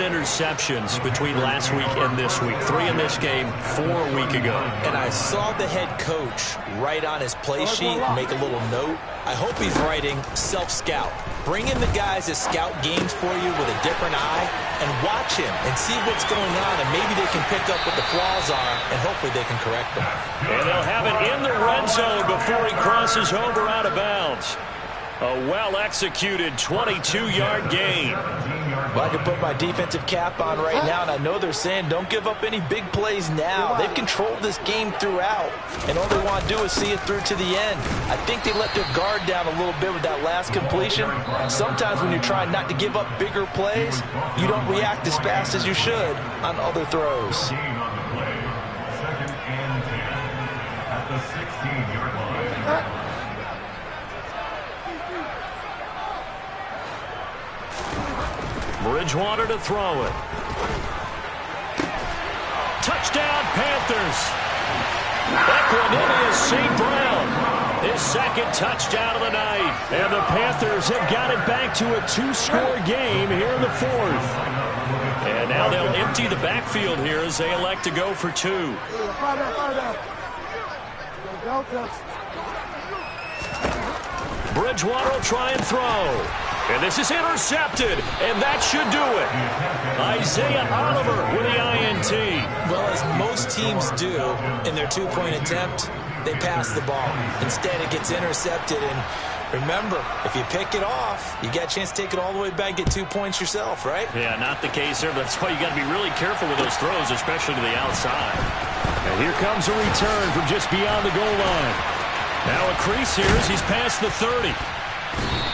[SPEAKER 2] interceptions between last week and this week. 3 in this game, 4 a week ago.
[SPEAKER 3] And I saw the head coach write on his play sheet, make a little note. I hope he's writing self-scout. Bring in the guys that scout games for you with a different eye and watch him and see what's going on, and maybe they can pick up what the flaws are, and hopefully they can correct them.
[SPEAKER 2] And they'll have it in the red zone before he crosses over out of bounds. A well-executed 22-yard gain.
[SPEAKER 3] Well, I can put my defensive cap on right now, and I know they're saying don't give up any big plays now. They've controlled this game throughout, and all they want to do is see it through to the end. I think they let their guard down a little bit with that last completion. Sometimes when you're trying not to give up bigger plays, you don't react as fast as you should on other throws.
[SPEAKER 4] 2nd and 10 at the 16-yard line.
[SPEAKER 2] Bridgewater to throw it. Touchdown, Panthers. Equanimeous St. Brown. His 2nd touchdown of the night. And the Panthers have got it back to a 2-score game here in the 4th. And now they'll empty the backfield here as they elect to go for 2. Bridgewater will try and throw. And this is intercepted, and that should do it. Isaiah Oliver with the INT.
[SPEAKER 3] Well, as most teams do in their 2-point attempt, they pass the ball. Instead, it gets intercepted, and remember, if you pick it off, you got a chance to take it all the way back, get 2 points yourself, right?
[SPEAKER 2] Yeah, not the case there, but that's why you got to be really careful with those throws, especially to the outside. And here comes a return from just beyond the goal line. Now a crease here as he's past the 30.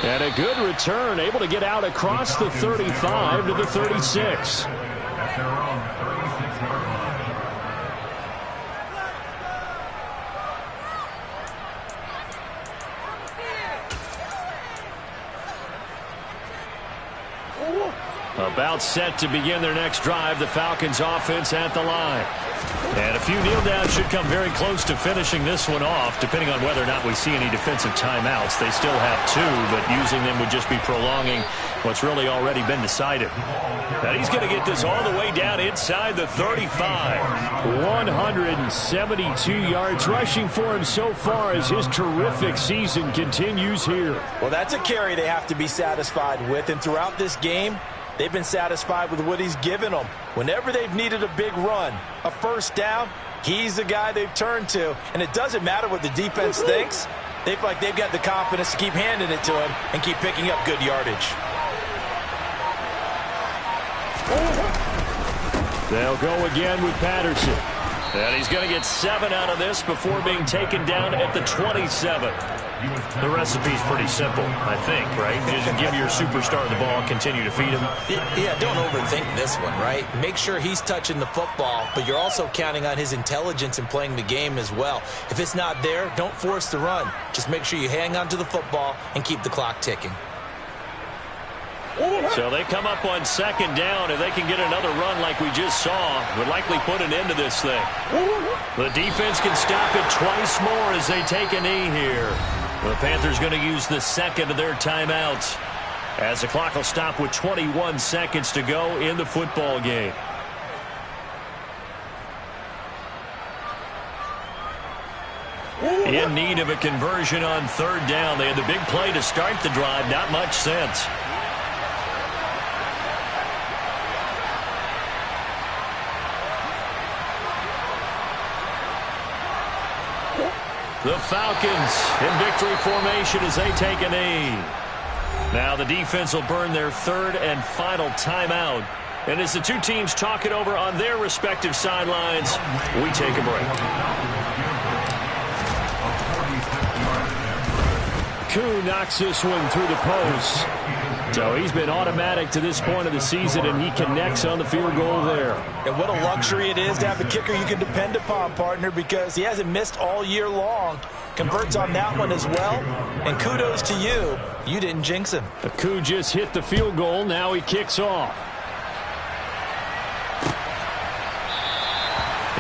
[SPEAKER 2] And a good return, able to get out across the 35 to the 36.
[SPEAKER 4] At their own 36-yard line.
[SPEAKER 2] About set to begin their next drive, the Falcons offense at the line. And a few kneel downs should come very close to finishing this one off, depending on whether or not we see any defensive timeouts. They still have 2, but using them would just be prolonging what's really already been decided. And he's going to get this all the way down inside the 35. 172 yards rushing for him so far as his terrific season continues here.
[SPEAKER 3] Well, that's a carry they have to be satisfied with, and throughout this game, they've been satisfied with what he's given them. Whenever they've needed a big run, a first down, He's the guy they've turned to, and it doesn't matter what the defense thinks. They feel like they've got the confidence to keep handing it to him and keep picking up good yardage.
[SPEAKER 2] They'll go again with Patterson. And he's going to get 7 out of this before being taken down at the 27. The recipe's pretty simple, I think, right? Just give your superstar the ball, continue to feed him.
[SPEAKER 3] Yeah, don't overthink this one, right? Make sure he's touching the football, but you're also counting on his intelligence in playing the game as well. If it's not there, don't force the run. Just make sure you hang on to the football and keep the clock ticking.
[SPEAKER 2] So they come up on 2nd down. If they can get another run like we just saw, would likely put an end to this thing. The defense can stop it twice more as they take a knee here. The Panthers going to use the 2nd of their timeouts as the clock will stop with 21 seconds to go in the football game. In need of a conversion on 3rd down. They had the big play to start the drive. Not much sense. The Falcons in victory formation as they take a knee. Now the defense will burn their 3rd and final timeout. And as the two teams talk it over on their respective sidelines, we take a break. Koo knocks this one through the post. So he's been automatic to this point of the season, and he connects on the field goal there.
[SPEAKER 3] And what a luxury it is to have a kicker you can depend upon, partner, because he hasn't missed all year long. Converts on that one as well. And kudos to you. You didn't jinx him.
[SPEAKER 2] Koo just hit the field goal. Now he kicks off.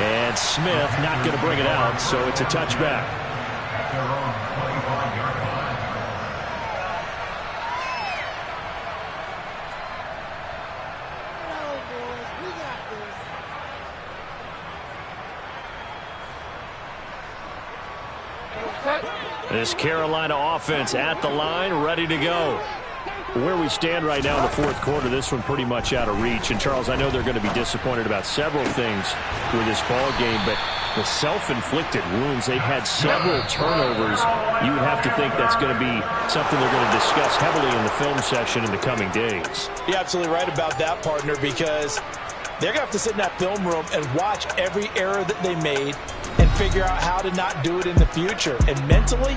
[SPEAKER 2] And Smith not going to bring it out, so it's a touchback. This Carolina offense at the line, ready to go. Where we stand right now in the 4th quarter, this one pretty much out of reach. And, Charles, I know they're going to be disappointed about several things with this ball game, but the self-inflicted wounds, they've had several turnovers. You would have to think that's going to be something they're going to discuss heavily in the film session in the coming days.
[SPEAKER 3] You're absolutely right about that, partner, because they're going to have to sit in that film room and watch every error that they made and figure out how to not do it in the future. And mentally,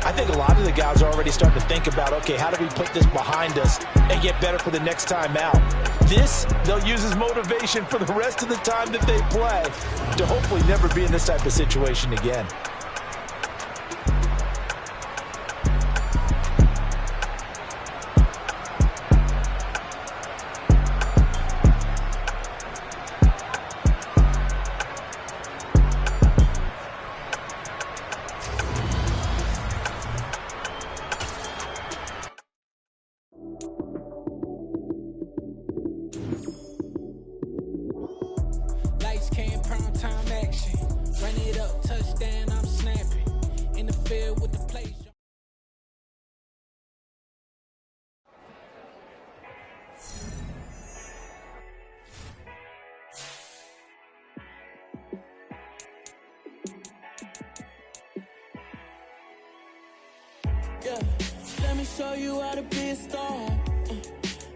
[SPEAKER 3] I think a lot of the guys are already starting to think about, okay, how do we put this behind us and get better for the next time out? This, they'll use as motivation for the rest of the time that they play to hopefully never be in this type of situation again.
[SPEAKER 6] Yeah, let me show you how to be a star.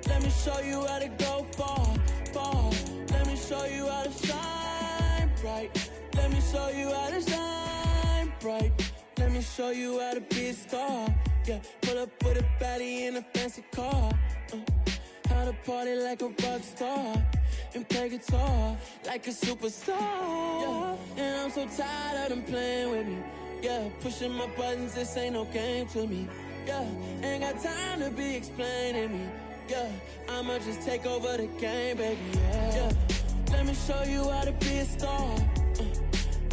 [SPEAKER 6] Let me show you how to go far, far. Let me show you how to shine bright. Let me show you how to shine bright. Let me show you how to be a star. Yeah, pull up with a baddie in a fancy car. How to party like a rock star and play guitar like a superstar. Yeah, and I'm so tired of them playing with me. Yeah, pushing my buttons, this ain't no game to me. Yeah, ain't got time to be explaining me. Yeah, I'ma just take over the game, baby. Yeah, let me show you how to be a star.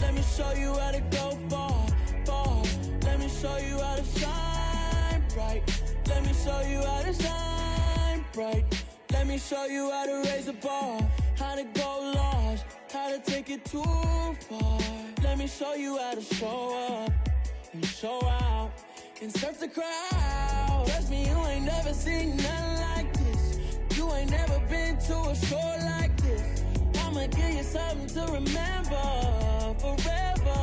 [SPEAKER 6] Let me show you how to go far, far. Let me show you how to shine bright. Let me show you how to shine bright. Let me show you how to raise the bar, how to go large, how to take it too far. Let me show you how to show up and show out and surf the crowd. Trust me, you ain't never seen nothing like this. You ain't never been to a show like this. I'm I'ma give you something to remember forever.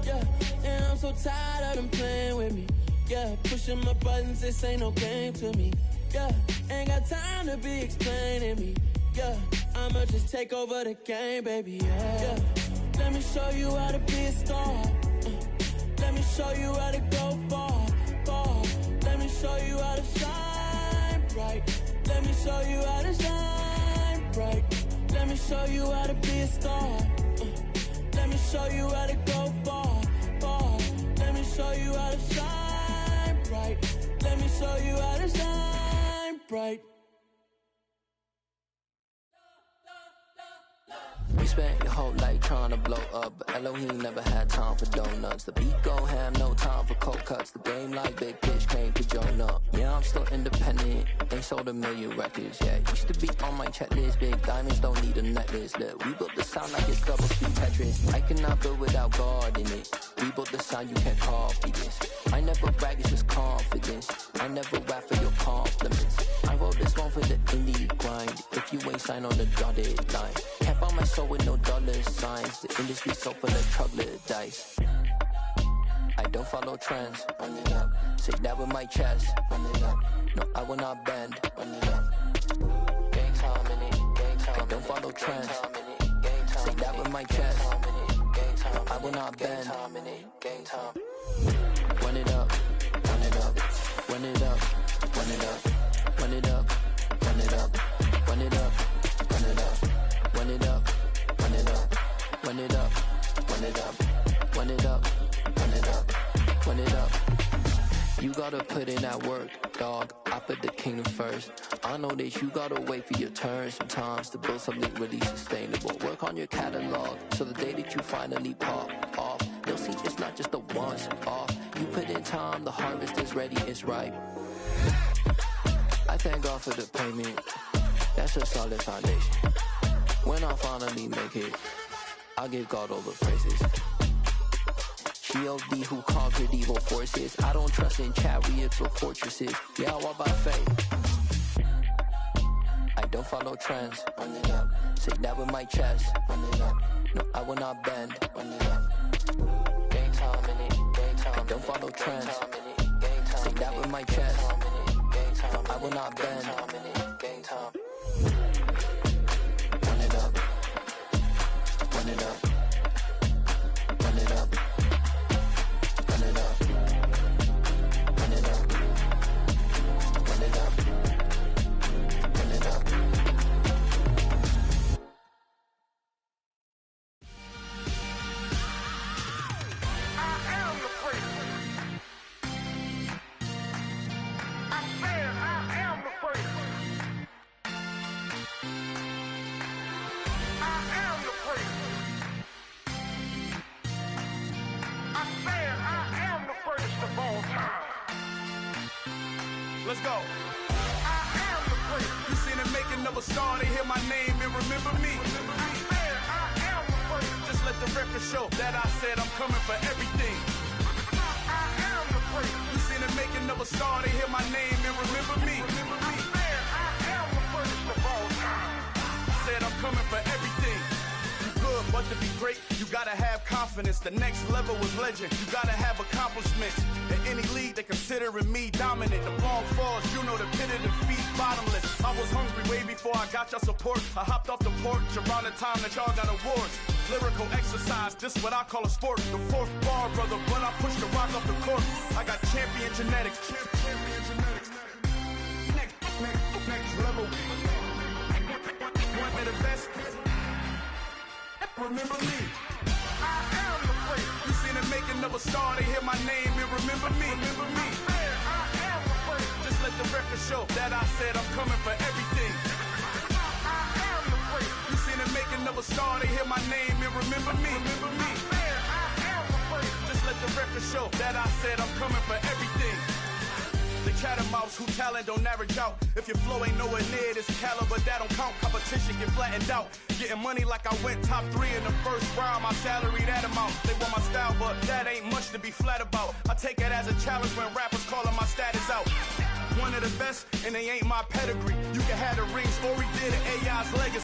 [SPEAKER 6] Yeah, and I'm so tired of them playing with me. Yeah, pushing my buttons, this ain't no game to me. Yeah, ain't got time to be explaining me. Yeah, I'ma just take over the game, baby. Yeah, let me show you how to be a star. Let me show you how to go far, far. Let me show you how to shine bright. Let me show you how to shine bright. Let me show you how to be a star. Let me show you how to go far, far. Let me show you how to shine bright. Let me show you how to shine bright.
[SPEAKER 7] We spent your whole life trying to blow up, but Elohim never had time for donuts. The beat gon' have no time for cold cuts. The game like Big Pitch came to Jonah. Yeah, I'm still independent, ain't sold a million records yet. Used to be on my checklist, big diamonds don't need a necklace. Look, we built the sound like it's double speed Tetris. I cannot build without God in it. We built the sound, you can't copy this. I never brag, it's just confidence. I never rap for your compliments. I wrote this one for the indie grind. If you ain't signed on the dotted line, can't buy my soul with no dollar signs. The industry so full of troglodytes. I don't follow trends. Run it up. Say that with my chest. Run it up. No, I will not bend. Run it up. Gang time in it. Gang time. I don't follow trends. Say that with my chest. No, I will not bend. Gang time. Run it up. Run it up. Run it up. Run it up. Run it up. Run it up. Run it up. Run it up. Run it up. Run it up. Run it up. Run it up. Run it up. Run it up. Run it up. You gotta put in that work, dog. I put the kingdom first. I know that you gotta wait for your turn sometimes to build something really sustainable. Work on your catalog so the day that you finally pop off, they'll see it's not just a once off. You put in time, the harvest is ready, it's ripe. I thank God for the payment. That's a solid foundation. When I finally make it, I'll give God all the praises. G.O.D. who conquered evil forces. I don't trust in chariots or fortresses. Yeah, I walk by faith. I don't follow trends. Run it up. Say that with my chest. Run it up. No, I will not bend. Run it up. Gang time in it. Gang time. I don't follow trends. Say that with my chest. No, I will not bend. Gang time. Run it up. Run it up. Run it up. Run it up. Run it up. Run it up. Run it up.
[SPEAKER 4] I am the prince. I said I am the prince. I am the prince. I said I am the first of all time.
[SPEAKER 1] Let's go.
[SPEAKER 4] I am the prince.
[SPEAKER 1] You seen the making of a star, they hear my name and remember me.
[SPEAKER 4] I said I am the prince.
[SPEAKER 1] Just let the record show that I said I'm coming for everything.
[SPEAKER 4] I am the prince.
[SPEAKER 1] You seen the making of a star, they hear my name and remember me.
[SPEAKER 4] I said I am the first of all time.
[SPEAKER 1] Said I'm coming for everything. You good, but to be great, you gotta have confidence. The next level was legend. You gotta have accomplishments. In any league, they considering me dominant. The long falls, you know the pit of defeat, bottomless. I was hungry way before I got your support. I hopped off the porch around the time that y'all got awards. Lyrical exercise, this what I call a sport. The fourth bar, brother, when I push the rock off the court. I got champion genetics. Champion genetics. Next level. One of the best. Remember me.
[SPEAKER 4] I am the prince.
[SPEAKER 1] You seen the making of a star, they hear my name and remember me. Remember me.
[SPEAKER 4] I said I am the prince.
[SPEAKER 1] Just let the record show that I said I'm coming for everything.
[SPEAKER 4] I am the prince.
[SPEAKER 1] You seen the making of a star, they hear my name and remember me. Remember me.
[SPEAKER 4] I said I am the prince.
[SPEAKER 1] Just let the record show that I said I'm coming for everything. The catamounts who talent don't average out. If your flow ain't nowhere near this caliber, that don't count. Competition get flattened out. Getting money like I went top 3 in the first round. My salary that amount. They want my style, but that ain't much to be flat about. I take it as a challenge when rappers calling my status out. One of the best, and they ain't my pedigree. You can have the rings, or we did it, AI's legacy.